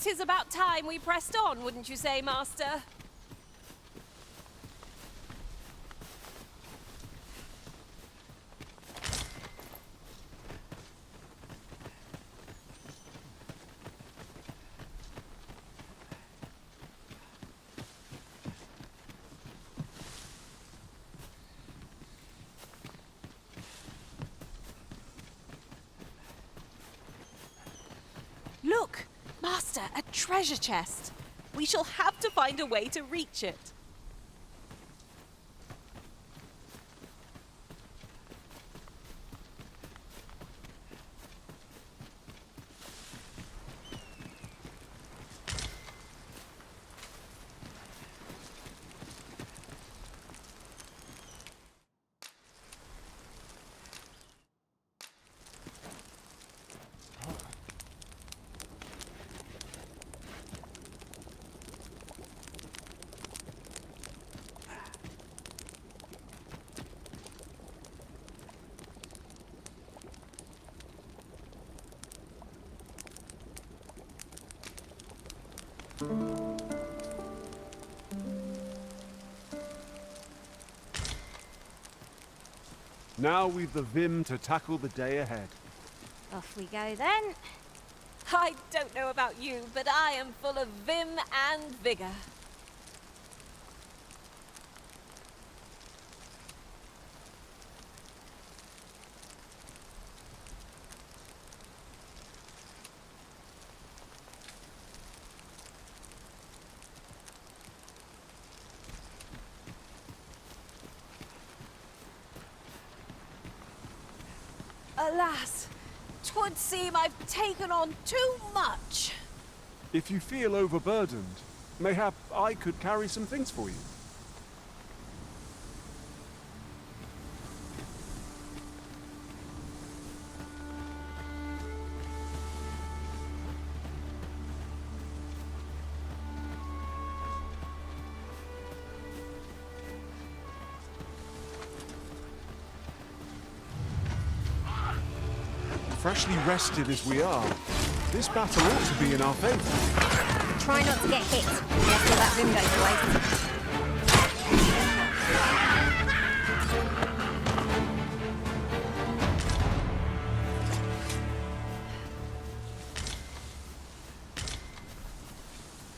'tis about time we pressed on, wouldn't you say, Master? Look! Master, a treasure chest. We shall have to find a way to reach it. Now we've the vim to tackle the day ahead. Off we go then. I don't know about you, but I am full of vim and vigor. Alas, 'twould seem I've taken on too much. If you feel overburdened, mayhap I could carry some things for you. Freshly rested as we are, this battle ought to be in our favor. Try not to get hit, unless all that vim goes to waste.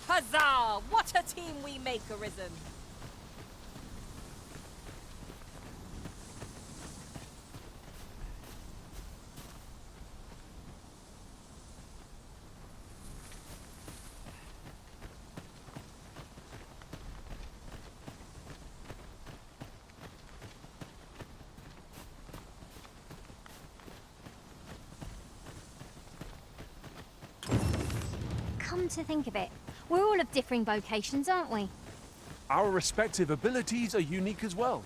Huzzah! What a team we make, Arisen! Come to think of it, we're all of differing vocations, aren't we? Our respective abilities are unique as well.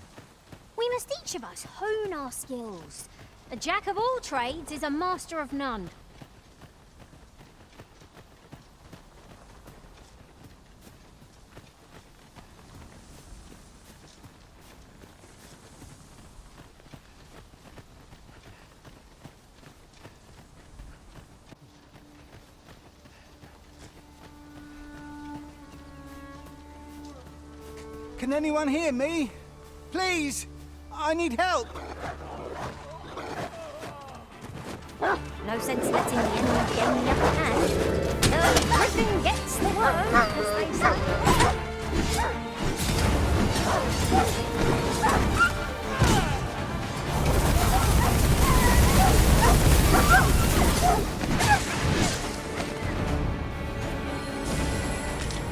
We must each of us hone our skills. A jack of all trades is a master of none. Can anyone hear me? Please! I need help! No sense letting the enemy gain the upper hand. The griffin gets the worm, as they say.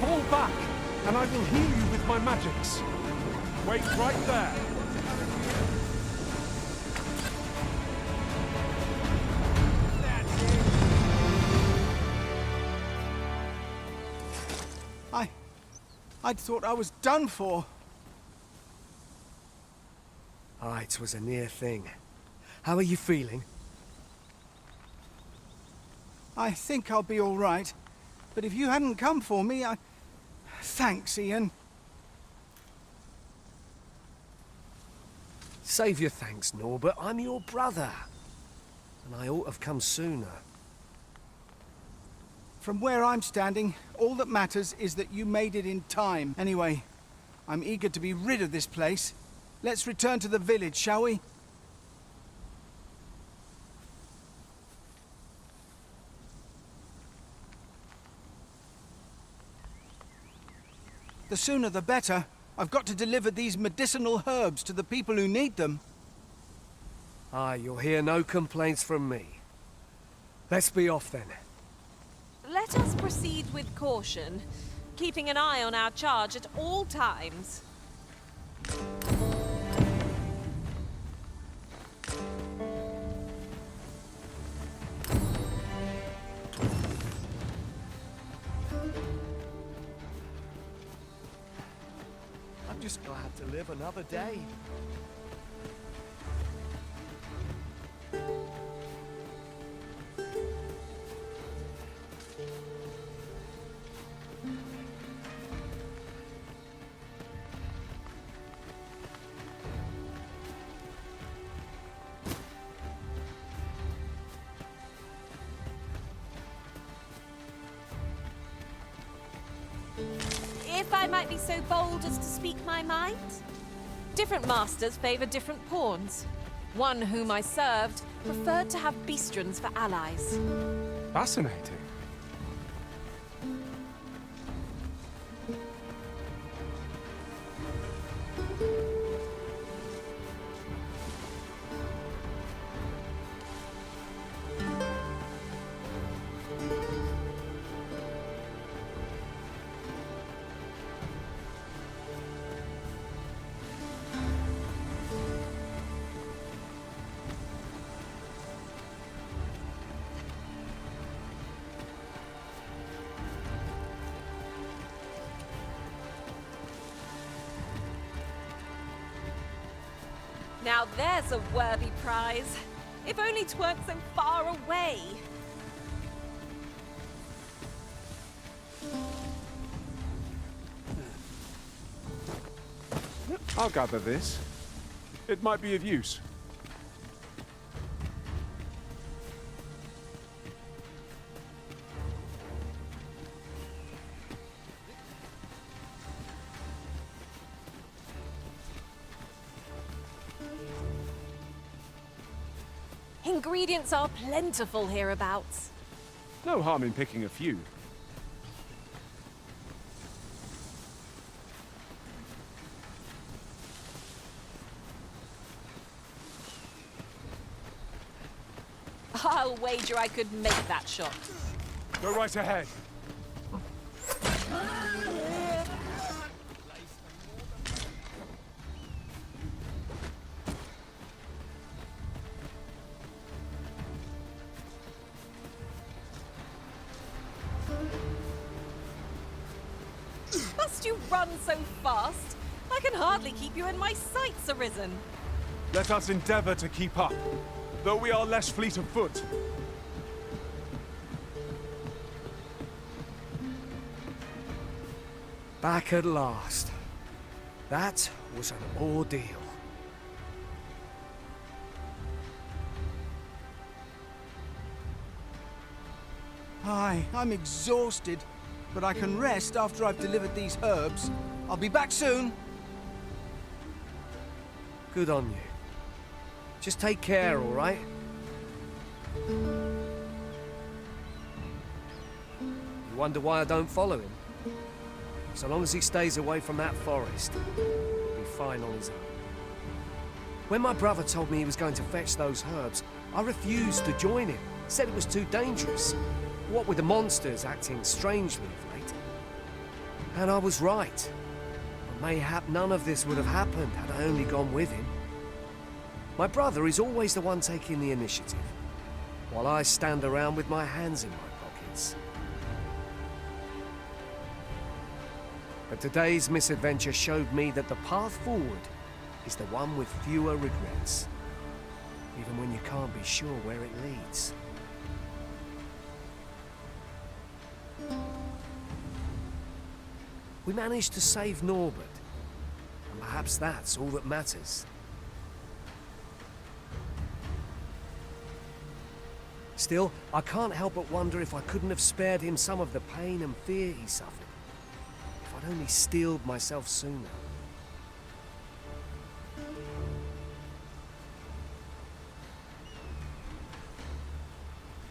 Fall back, and I will heal you with my magics. Wait right there. I'd thought I was done for. Ah, it was a near thing. How are you feeling? I think I'll be all right. But if you hadn't come for me, Thanks, Ian. Save your thanks, Norbert. I'm your brother. And I ought to have come sooner. From where I'm standing, all that matters is that you made it in time. Anyway, I'm eager to be rid of this place. Let's return to the village, shall we? The sooner the better. I've got to deliver these medicinal herbs to the people who need them. Ah, you'll hear no complaints from me. Let's be off then. Let us proceed with caution, keeping an eye on our charge at all times. I'm just glad to live another day. If I might be so bold as to speak my mind, different masters favor different pawns. One whom I served preferred to have beastrons for allies. Fascinating. Now there's a worthy prize. If only 'tweren't so far away. I'll gather this. It might be of use. Ingredients are plentiful hereabouts. No harm in picking a few. I'll wager I could make that shot. Go right ahead. Must you run so fast? I can hardly keep you in my sights, Arisen. Let us endeavor to keep up, though we are less fleet of foot. Back at last. That was an ordeal. Aye, I'm exhausted, but I can rest after I've delivered these herbs. I'll be back soon. Good on you. Just take care, all right? You wonder why I don't follow him? So long as he stays away from that forest, he'll be fine on his own. When my brother told me he was going to fetch those herbs, I refused to join him. Said it was too dangerous. What with the monsters acting strangely of late. And I was right. But mayhap none of this would have happened had I only gone with him. My brother is always the one taking the initiative, while I stand around with my hands in my pockets. But today's misadventure showed me that the path forward is the one with fewer regrets, even when you can't be sure where it leads. We managed to save Norbert, and perhaps that's all that matters. Still, I can't help but wonder if I couldn't have spared him some of the pain and fear he suffered. If I'd only steeled myself sooner.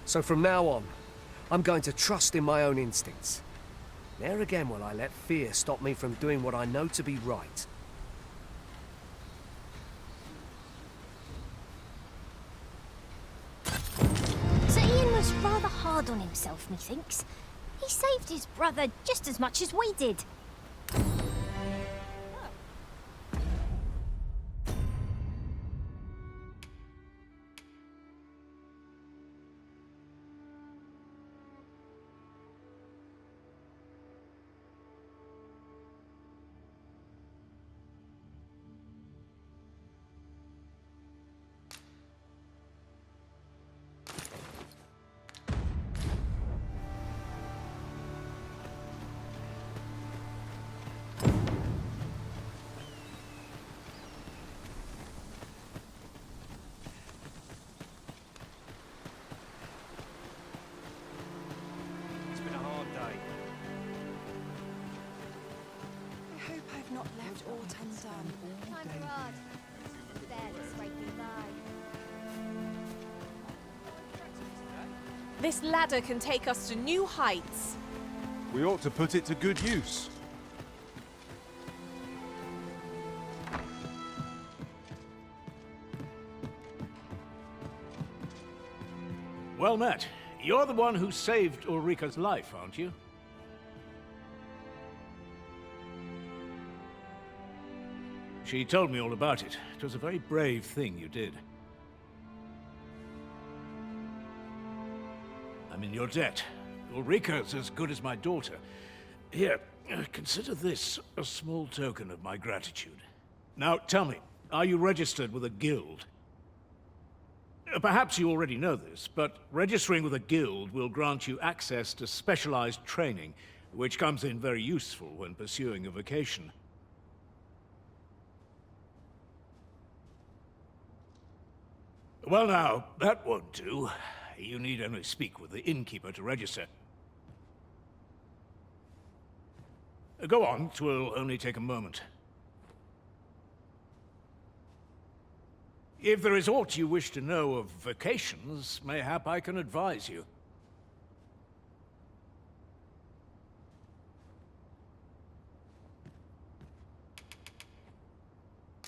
So from now on, I'm going to trust in my own instincts. Ne'er again will I let fear stop me from doing what I know to be right. Sir Ian was rather hard on himself, methinks. He saved his brother just as much as we did. It's been a hard day. I hope I've not left aught undone. Time for art. Barely scraping by. This ladder can take us to new heights. We ought to put it to good use. Well met. You're the one who saved Ulrika's life, aren't you? She told me all about it. It was a very brave thing you did. I'm in your debt. Ulrika's as good as my daughter. Here, consider this a small token of my gratitude. Now, tell me, are you registered with a guild? Perhaps you already know this, but registering with a guild will grant you access to specialized training, which comes in very useful when pursuing a vocation. Well now, that won't do. You need only speak with the innkeeper to register. Go on, 'twill only take a moment. If there is aught you wish to know of vocations, mayhap I can advise you.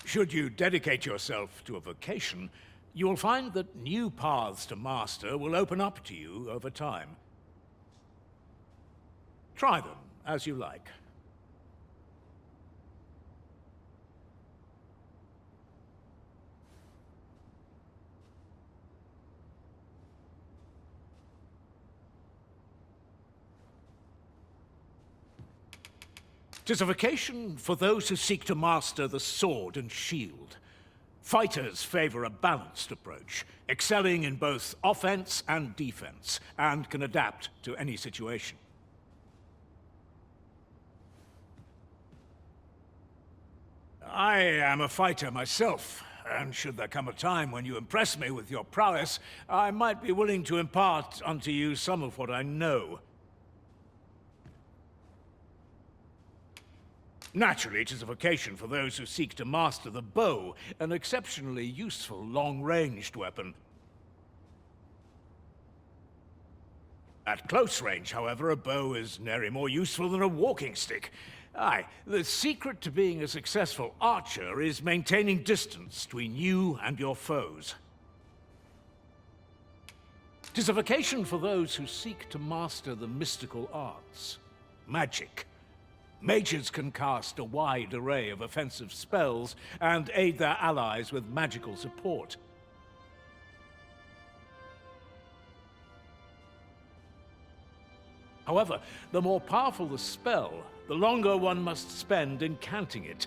Should you dedicate yourself to a vocation, you will find that new paths to master will open up to you over time. Try them as you like. Tis a vocation for those who seek to master the sword and shield. Fighters favor a balanced approach, excelling in both offense and defense, and can adapt to any situation. I am a fighter myself, and should there come a time when you impress me with your prowess, I might be willing to impart unto you some of what I know. Naturally, it is a vocation for those who seek to master the bow, an exceptionally useful long-ranged weapon. At close range, however, a bow is nary more useful than a walking stick. Aye, the secret to being a successful archer is maintaining distance between you and your foes. 'Tis a vocation for those who seek to master the mystical arts. Magic. Mages can cast a wide array of offensive spells and aid their allies with magical support. However, the more powerful the spell, the longer one must spend in counting it.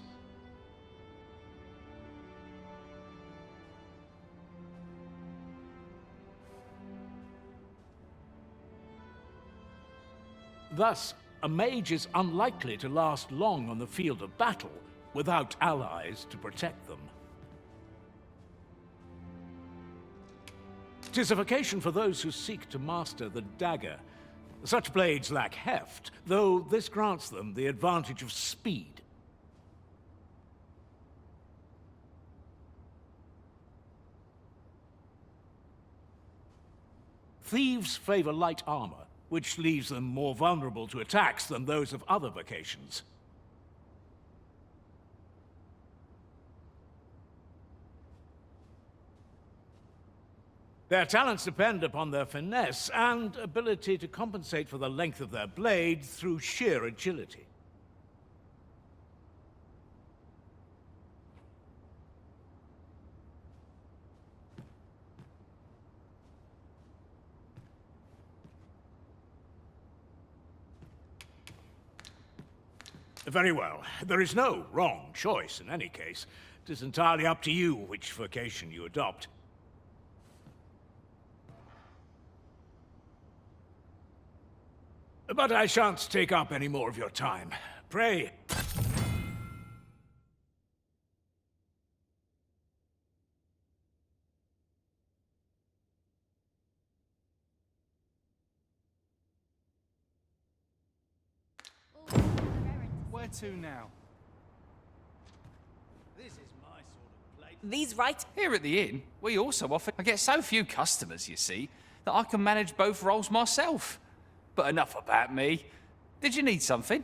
Thus, a mage is unlikely to last long on the field of battle without allies to protect them. 'Tis a vocation for those who seek to master the dagger. Such blades lack heft, though this grants them the advantage of speed. Thieves favor light armor, which leaves them more vulnerable to attacks than those of other vocations. Their talents depend upon their finesse and ability to compensate for the length of their blade through sheer agility. Very well. There is no wrong choice in any case. It is entirely up to you which vocation you adopt. But I shan't take up any more of your time. Pray. Where to now? These right Here at the inn, we also offer... I get so few customers, you see, that I can manage both roles myself. But enough about me. Did you need something?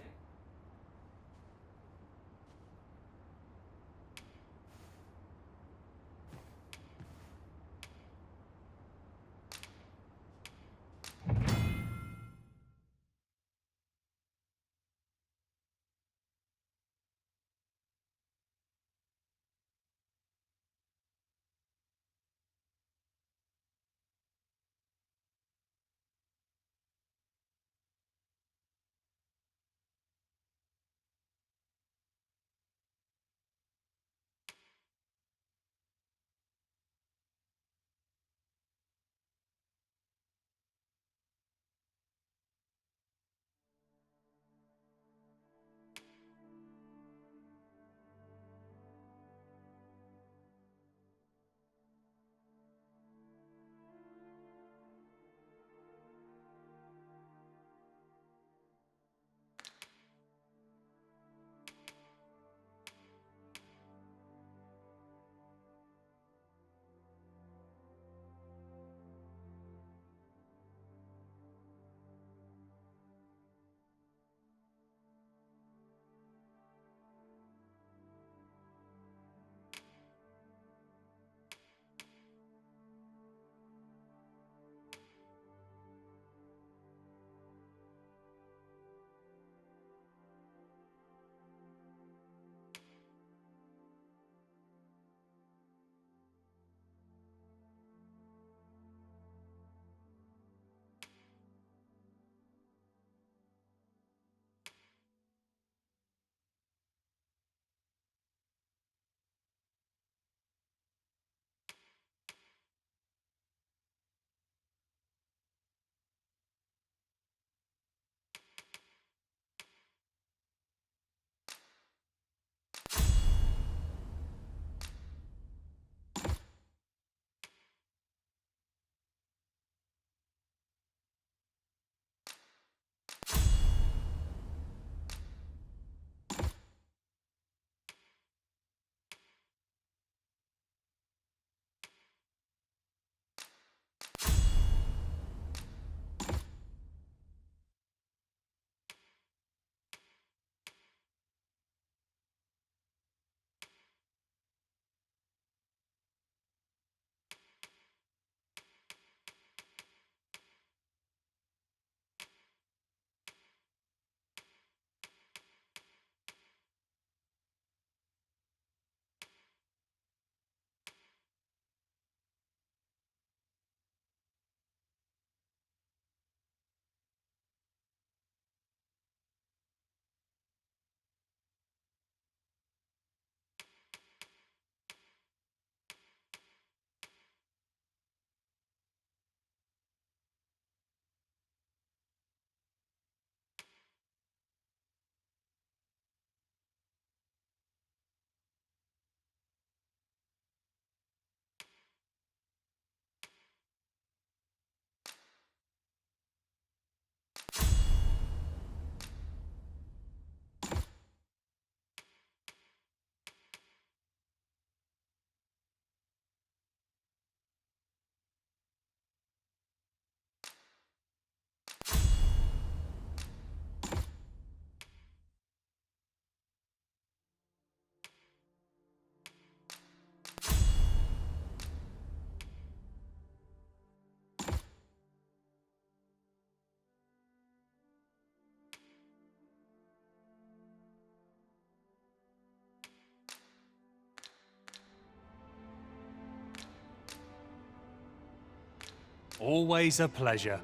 Always a pleasure.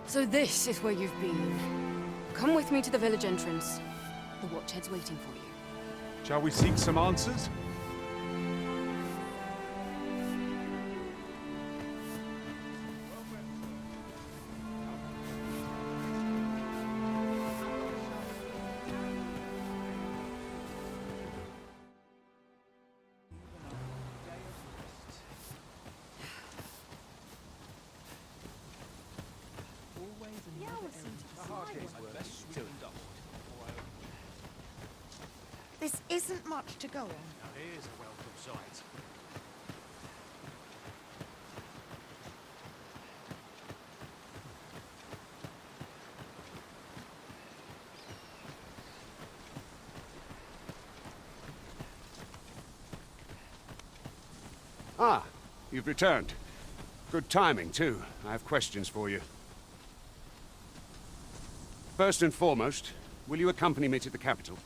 So this is where you've been. Come with me to the village entrance. The Watchhead's waiting for you. Shall we seek some answers? This isn't much to go on. Now here's a welcome sight. Ah, you've returned. Good timing, too. I have questions for you. First and foremost, will you accompany me to the capital?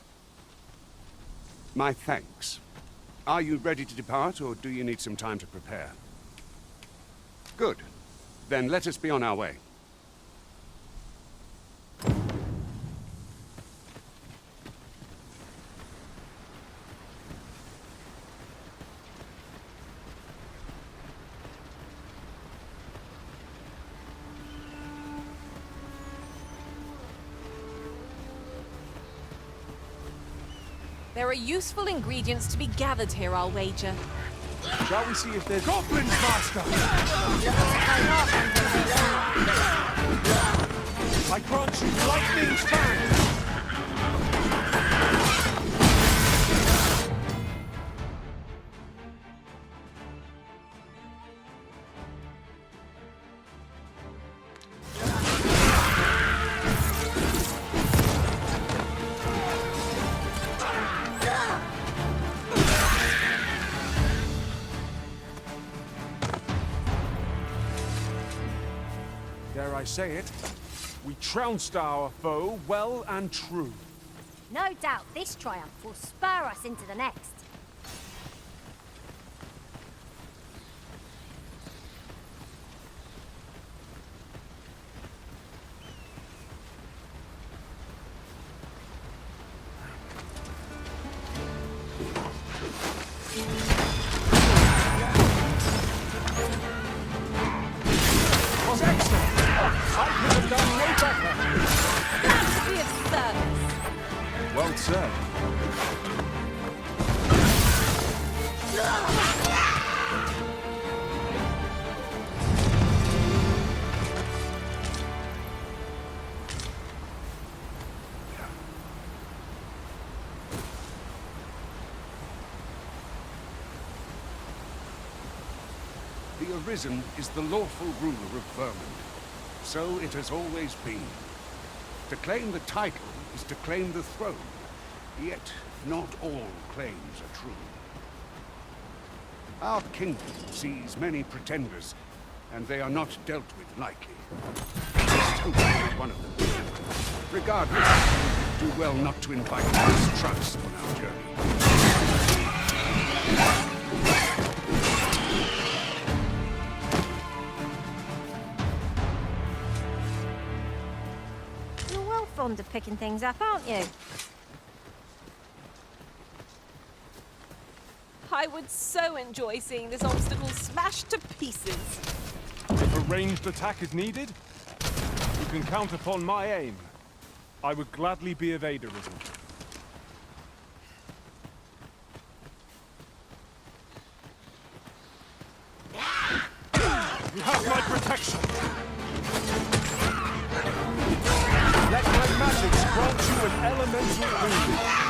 My thanks. Are you ready to depart, or do you need some time to prepare? Good. Then let us be on our way. There are useful ingredients to be gathered here, I'll wager. Shall we see if there's... Goblins, Master! I grant you lightning's fan! Dare I say it, we trounced our foe well and true. No doubt this triumph will spur us into the next. Well said. The Arisen is the lawful ruler of Vermund. So it has always been. To claim the title is to claim the throne. Yet, not all claims are true. Our kingdom sees many pretenders, and they are not dealt with lightly. Stoker is one of them. Regardless, do well not to invite mistrust on our journey. Fond of picking things up, aren't you? I would so enjoy seeing this obstacle smashed to pieces. If a ranged attack is needed, you can count upon my aim. I would gladly be of aid, Arisen. You have my protection! Let my magics grant you an elemental wound.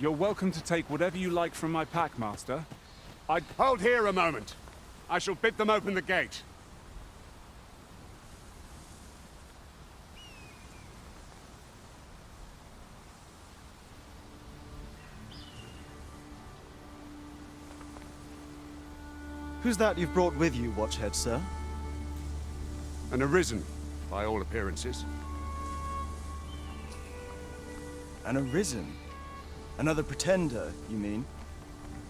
You're welcome to take whatever you like from my pack, Master. Hold here a moment. I shall bid them open the gate. Who's that you've brought with you, Watchhead, sir? An Arisen, by all appearances. An Arisen? Another pretender, you mean?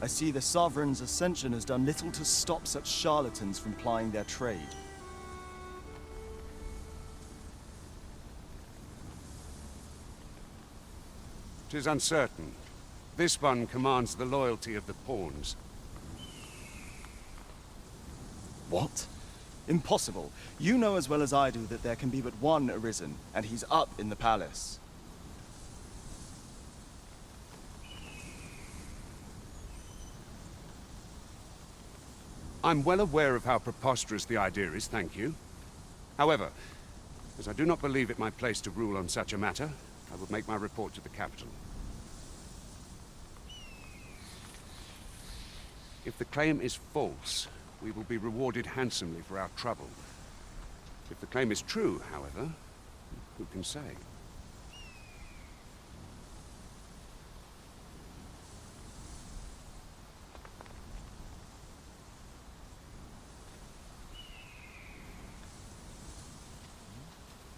I see the Sovereign's ascension has done little to stop such charlatans from plying their trade. "'Tis uncertain. This one commands the loyalty of the pawns. What? Impossible. You know as well as I do that there can be but one Arisen, and he's up in the palace. I'm well aware of how preposterous the idea is, thank you. However, as I do not believe it my place to rule on such a matter, I will make my report to the capital. If the claim is false, we will be rewarded handsomely for our trouble. If the claim is true, however, who can say?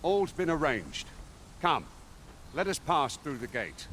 All's been arranged. Come, let us pass through the gate.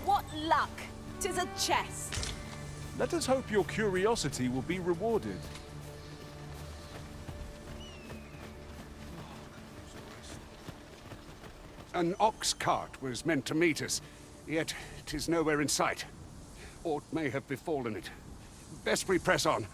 What luck! 'Tis a chest. Let us hope your curiosity will be rewarded. An ox cart was meant to meet us, yet 'tis nowhere in sight. Aught may have befallen it. Best we press on.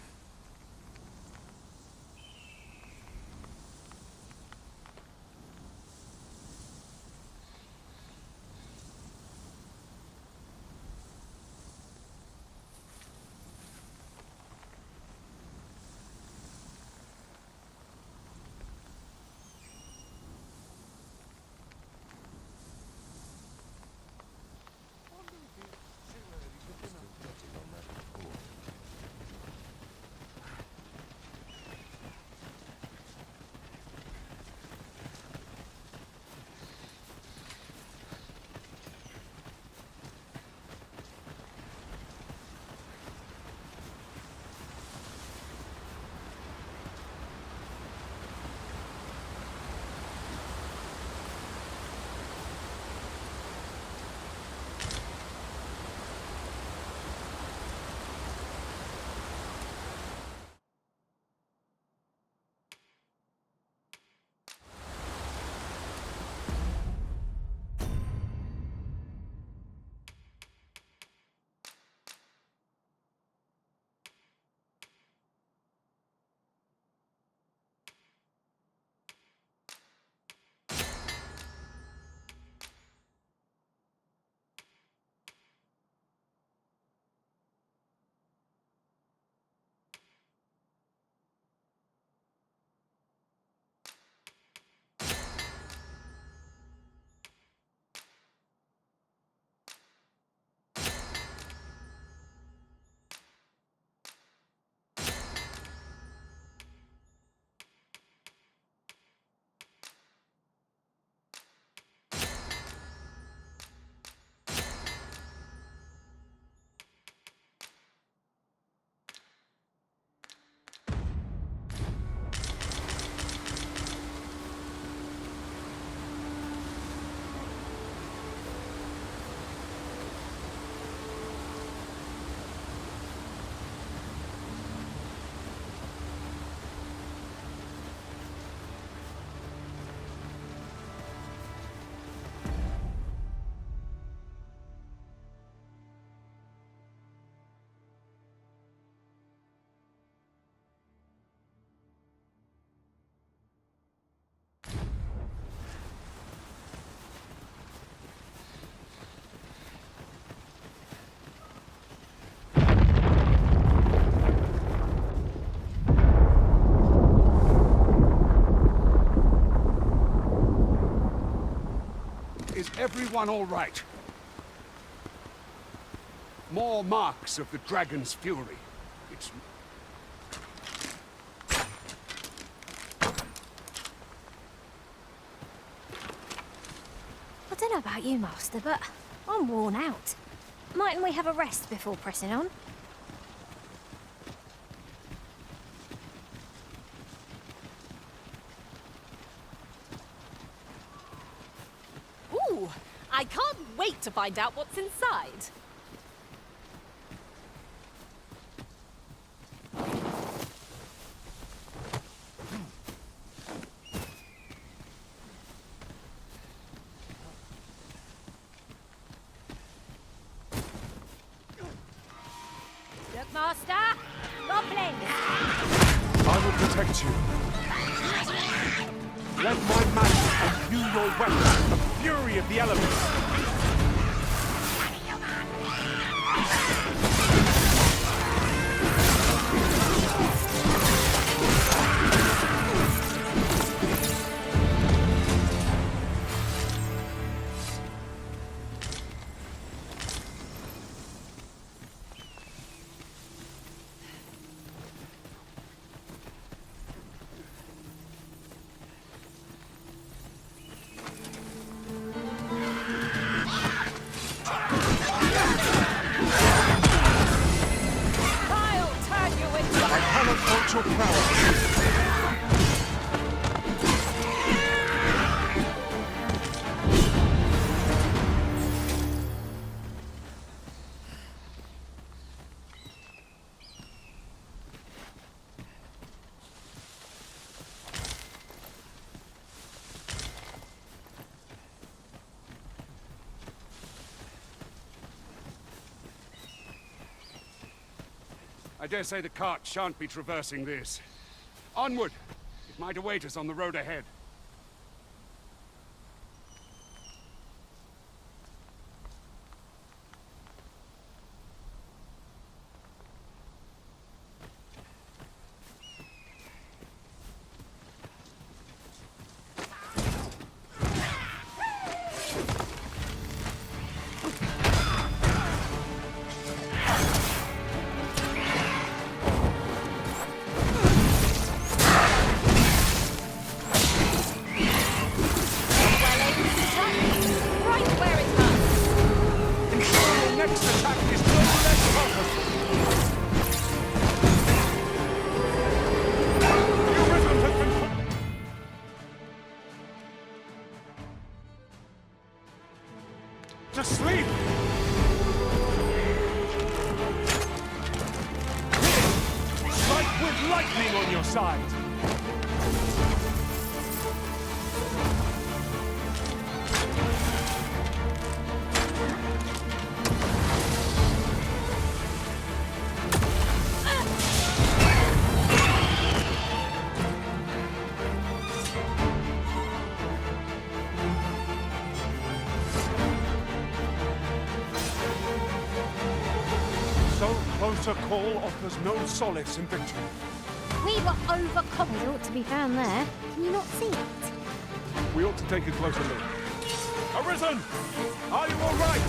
Everyone all right? More marks of the dragon's fury. It's... I don't know about you, Master, but I'm worn out. Mightn't we have a rest before pressing on? Ooh, I can't wait to find out what's inside. Look, Master! Goblins! I will protect you. Let my magic imbue your weapons, the fury of the elements. Your prowess. I dare say the cart shan't be traversing this. Onward! It might await us on the road ahead. To sleep! Strike with lightning on your side! Closer call offers no solace in victory. We were overcome. It ought to be found there. Can you not see it? We ought to take a closer look. Arisen! Are you all right?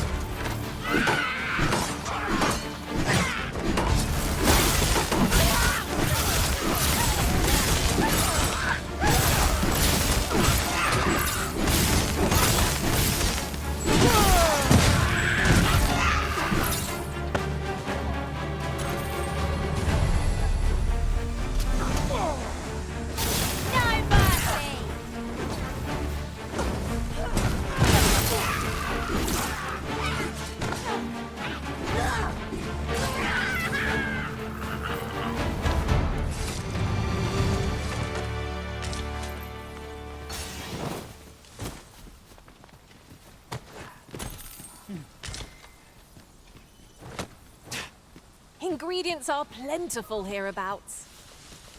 Ingredients are plentiful hereabouts.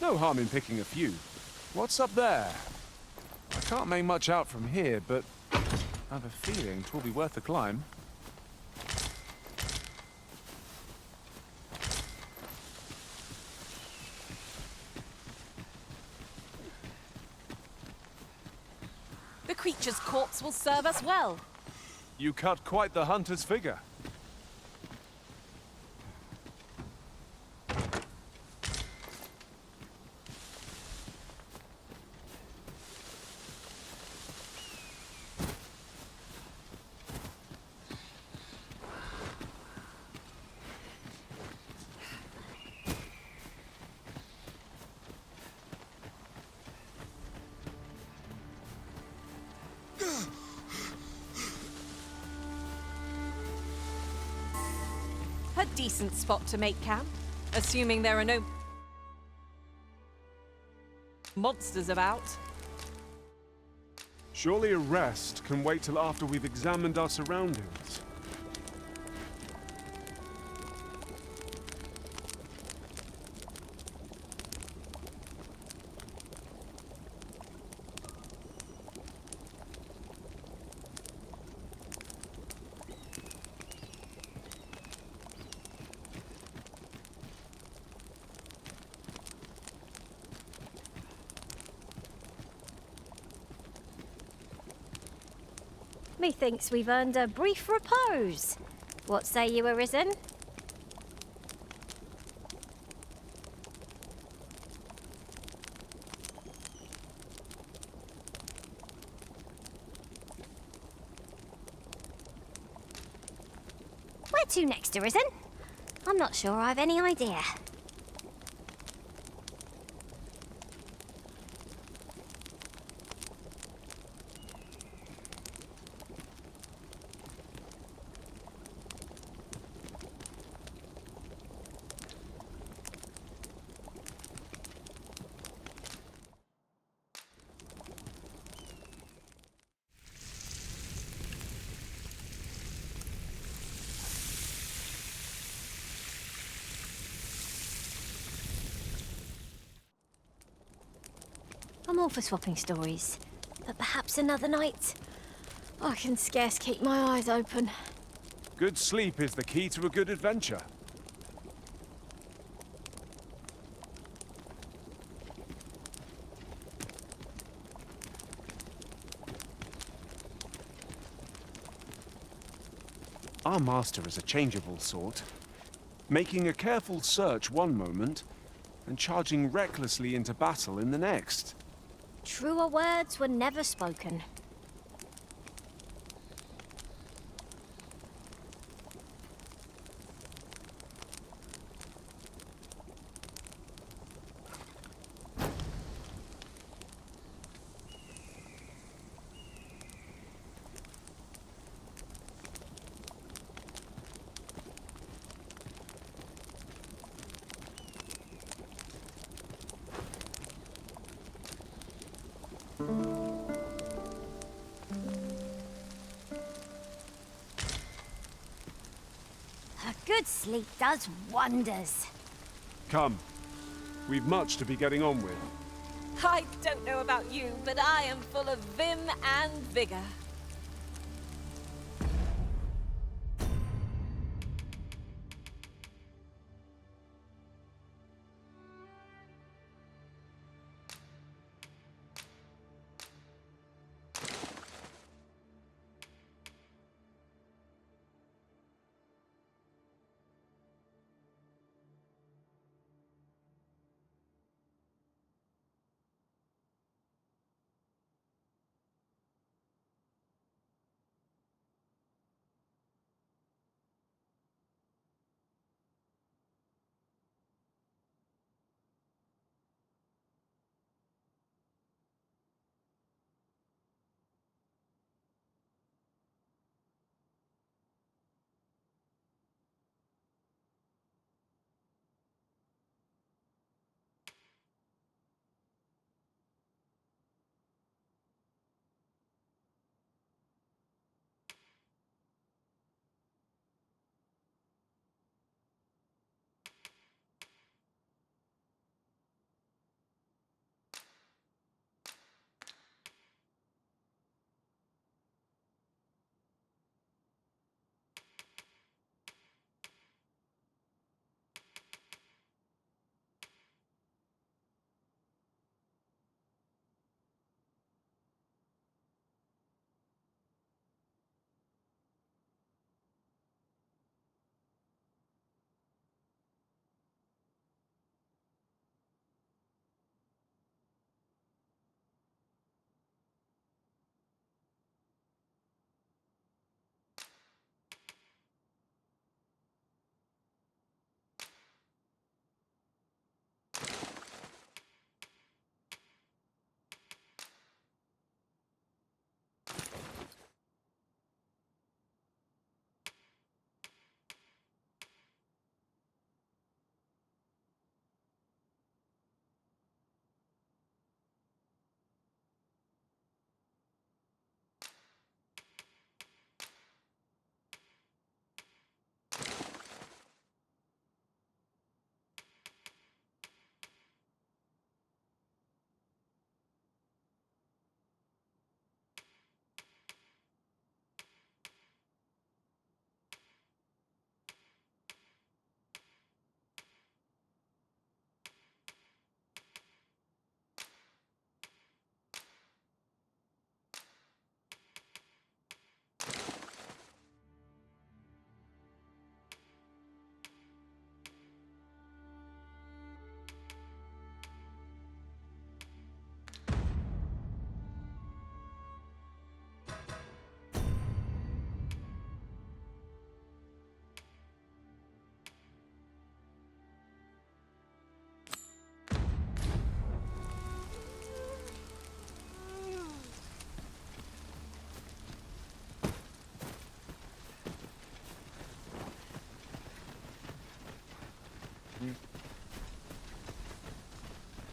No harm in picking a few. What's up there? I can't make much out from here, but I have a feeling 'twill be worth the climb. The creature's corpse will serve us well. You cut quite the hunter's figure. A decent spot to make camp, assuming there are no monsters about. Surely a rest can wait till after we've examined our surroundings. Methinks we've earned a brief repose. What say you, Arisen? Where to next, Arisen? I'm not sure I've any idea. I'm all for swapping stories, but perhaps another night. I can scarce keep my eyes open. Good sleep is the key to a good adventure. Our master is a changeable sort, making a careful search one moment and charging recklessly into battle in the next. Truer words were never spoken. A good sleep does wonders. Come, we've much to be getting on with. I don't know about you, but I am full of vim and vigor.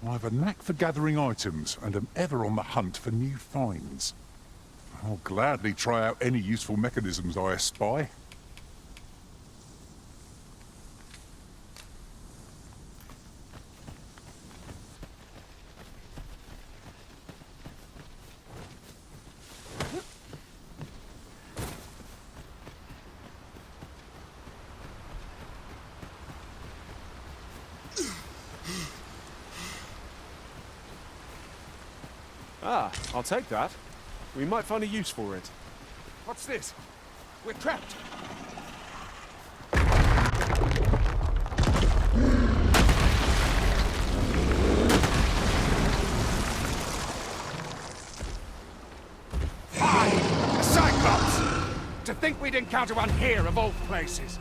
I've a knack for gathering items and am ever on the hunt for new finds. I'll gladly try out any useful mechanisms I espy. Ah, I'll take that. We might find a use for it. What's this? We're trapped. A Cyclops! To think we'd encounter one here of all places.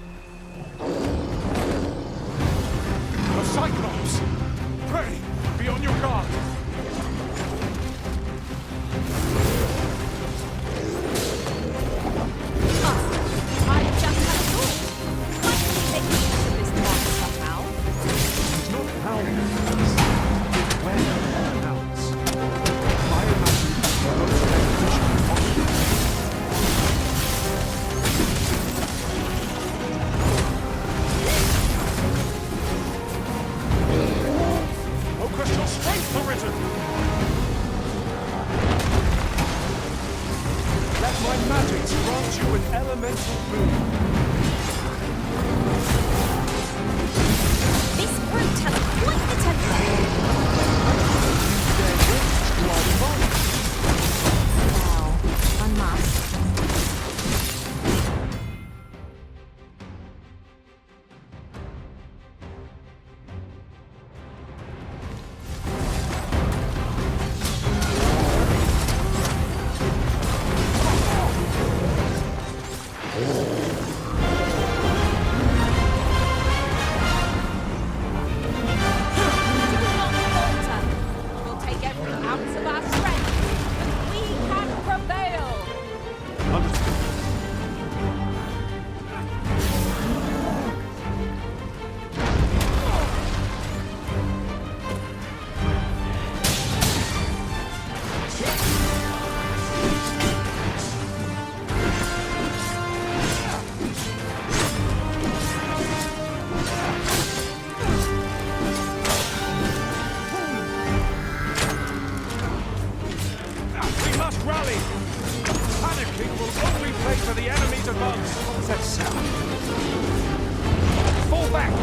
A Cyclops! Pray, be on your guard! I just had a thought. Why don't we take use of this monster somehow? He's not howling at us. He's wearing hounds. I imagine he's the most beneficial possible. Focus your strength, Arisen! Let my magics grant you an elemental boon. This brute has quite the temper. Now, I must. We'll take every ounce of our strength, and we can prevail. We must rally! Panicking will only pay for the enemy's advance. What does that sound? Fall back!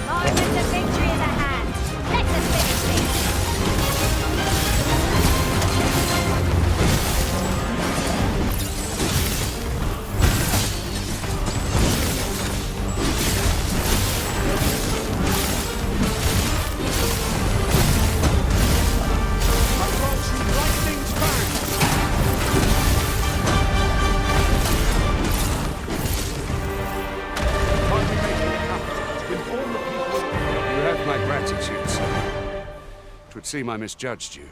Moment of victory is at hand. Let us finish this. I grant you lightning's fang! Finally making it happen. Inform the people. You have my gratitude, sir. It would seem I misjudged you.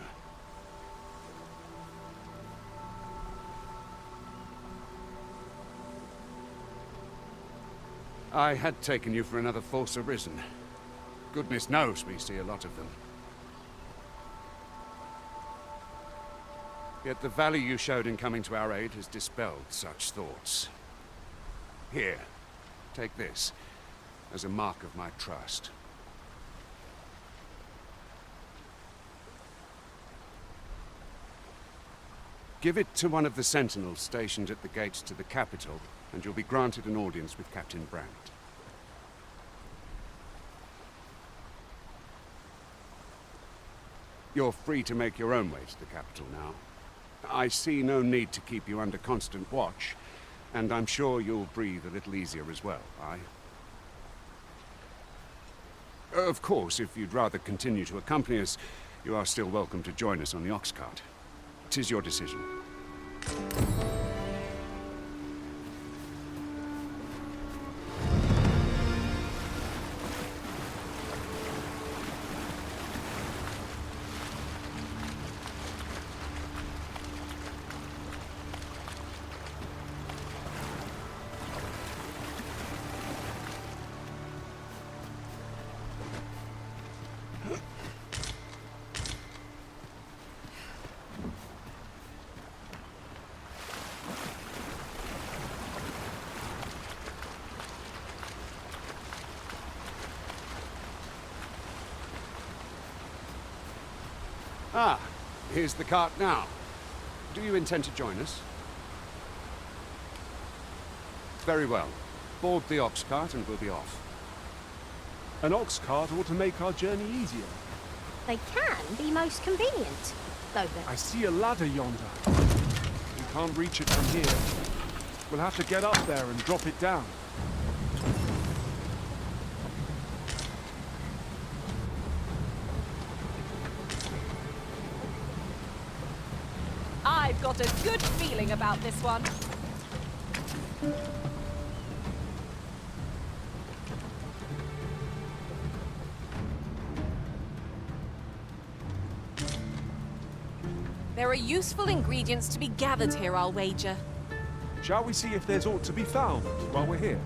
I had taken you for another Force Arisen. Goodness knows we see a lot of them. Yet the value you showed in coming to our aid has dispelled such thoughts. Here, take this, as a mark of my trust. Give it to one of the sentinels stationed at the gates to the capital, and you'll be granted an audience with Captain Brandt. You're free to make your own way to the capital now. I see no need to keep you under constant watch, and I'm sure you'll breathe a little easier as well, aye? Of course, if you'd rather continue to accompany us, You are still welcome to join us on the ox cart. 'Tis your decision. Ah, here's the cart now. Do you intend to join us? Very well. Board the ox cart and we'll be off. An ox cart ought to make our journey easier. They can be most convenient, though I see a ladder yonder. We can't reach it from here. We'll have to get up there and drop it down. I've got a good feeling about this one. There are useful ingredients to be gathered here, I'll wager. Shall we see if there's aught to be found while we're here?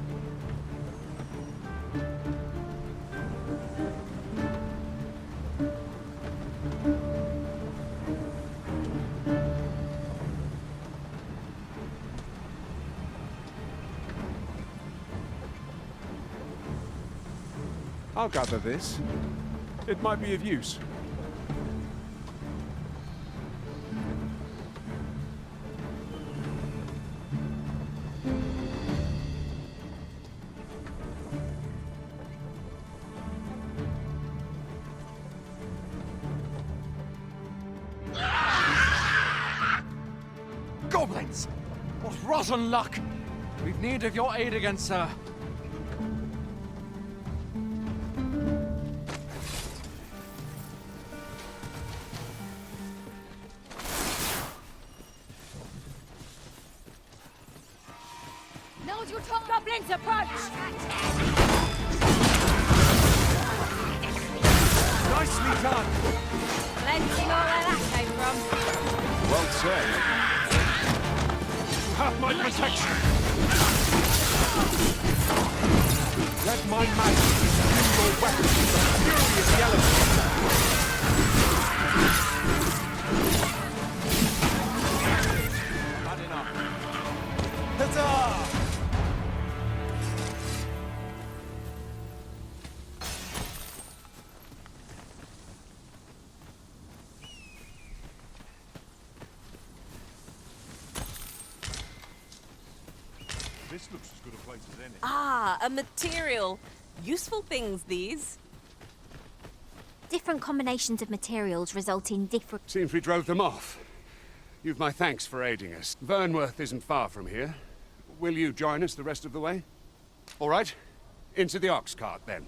I'll gather this. It might be of use. Goblins! What rotten luck! We've need of your aid again, sir. Now's your time! Goblins approach! Nicely done! Plenty more where that came from. Well said. You have my protection! Let my magic use your weapons with a furious yellow. Had enough. Huzzah! This looks as good a place as any. Ah, a material. Useful things, these. Different combinations of materials result in different... Seems we drove them off. You've my thanks for aiding us. Vernworth isn't far from here. Will you join us the rest of the way? All right. Into the ox cart, then.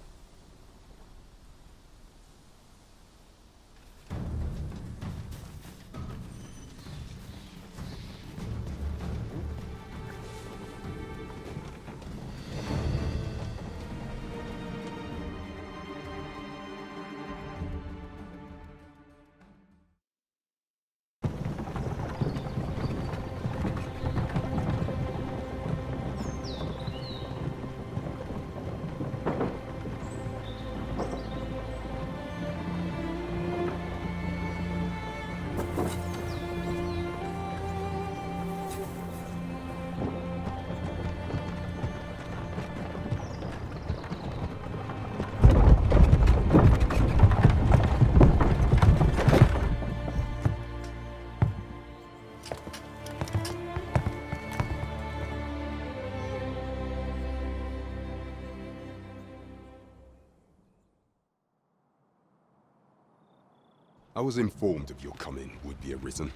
I was informed of your coming would be arisen.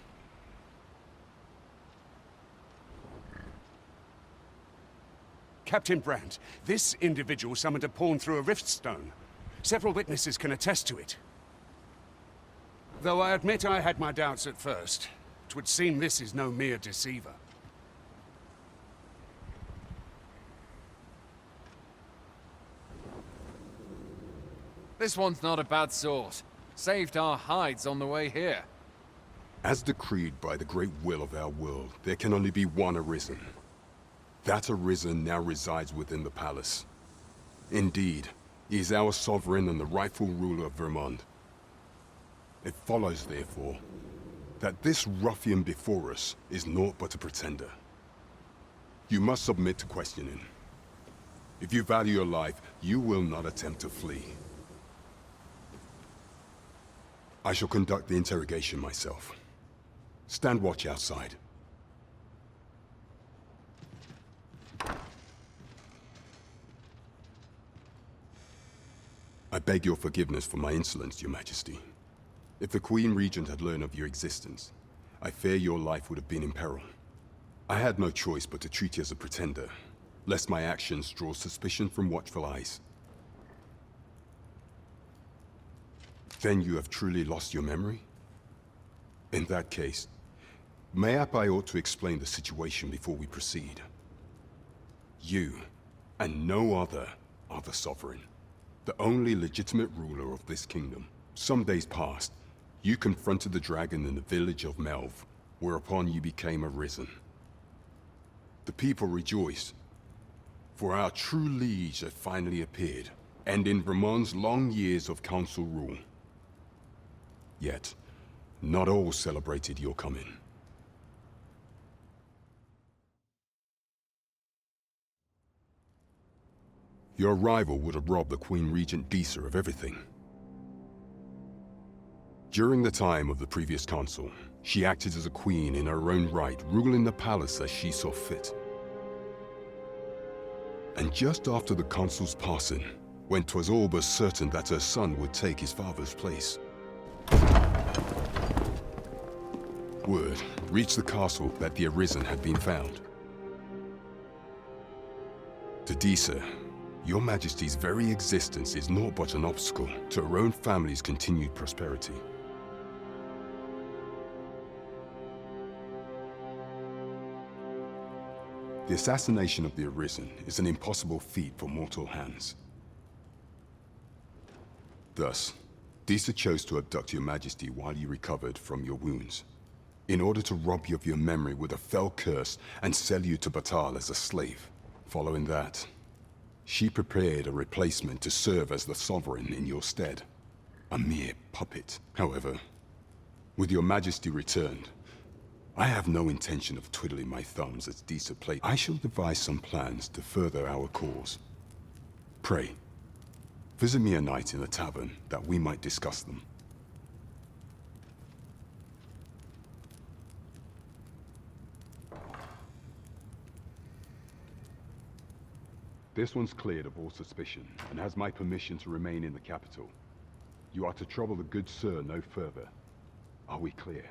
Captain Brandt, this individual summoned a pawn through a rift stone. Several witnesses can attest to it. Though I admit I had my doubts at first. 'Twould seem this is no mere deceiver. This one's not a bad sort. Saved our hides on the way here. As decreed by the great will of our world, there can only be one Arisen. That Arisen now resides within the palace. Indeed, he is our sovereign and the rightful ruler of Vermont. It follows, therefore, that this ruffian before us is naught but a pretender. You must submit to questioning. If you value your life, you will not attempt to flee. I shall conduct the interrogation myself. Stand watch outside. I beg your forgiveness for my insolence, Your Majesty. If the Queen Regent had learned of your existence, I fear your life would have been in peril. I had no choice but to treat you as a pretender, lest my actions draw suspicion from watchful eyes. Then you have truly lost your memory? In that case, mayhap I ought to explain the situation before we proceed. You, and no other, are the Sovereign, the only legitimate ruler of this kingdom. Some days past, you confronted the dragon in the village of Melv, whereupon you became Arisen. The people rejoiced, for our true liege had finally appeared, ending Vermont's long years of council rule. Yet, not all celebrated your coming. Your arrival would have robbed the Queen Regent Disa of everything. During the time of the previous consul, she acted as a queen in her own right, ruling the palace as she saw fit. And just after the consul's passing, when 'twas all but certain that her son would take his father's place, word reached the castle that the Arisen had been found. To Disa, Your Majesty's very existence is naught but an obstacle to her own family's continued prosperity. The assassination of the Arisen is an impossible feat for mortal hands. Thus, Disa chose to abduct Your Majesty while you recovered from your wounds, in order to rob you of your memory with a fell curse and sell you to Batal as a slave. Following that, she prepared a replacement to serve as the Sovereign in your stead. A mere puppet. However, with Your Majesty returned, I have no intention of twiddling my thumbs as Disa played. I shall devise some plans to further our cause. Pray, visit me a night in the tavern that we might discuss them. This one's cleared of all suspicion and has my permission to remain in the capital. You are to trouble the good sir no further. Are we clear?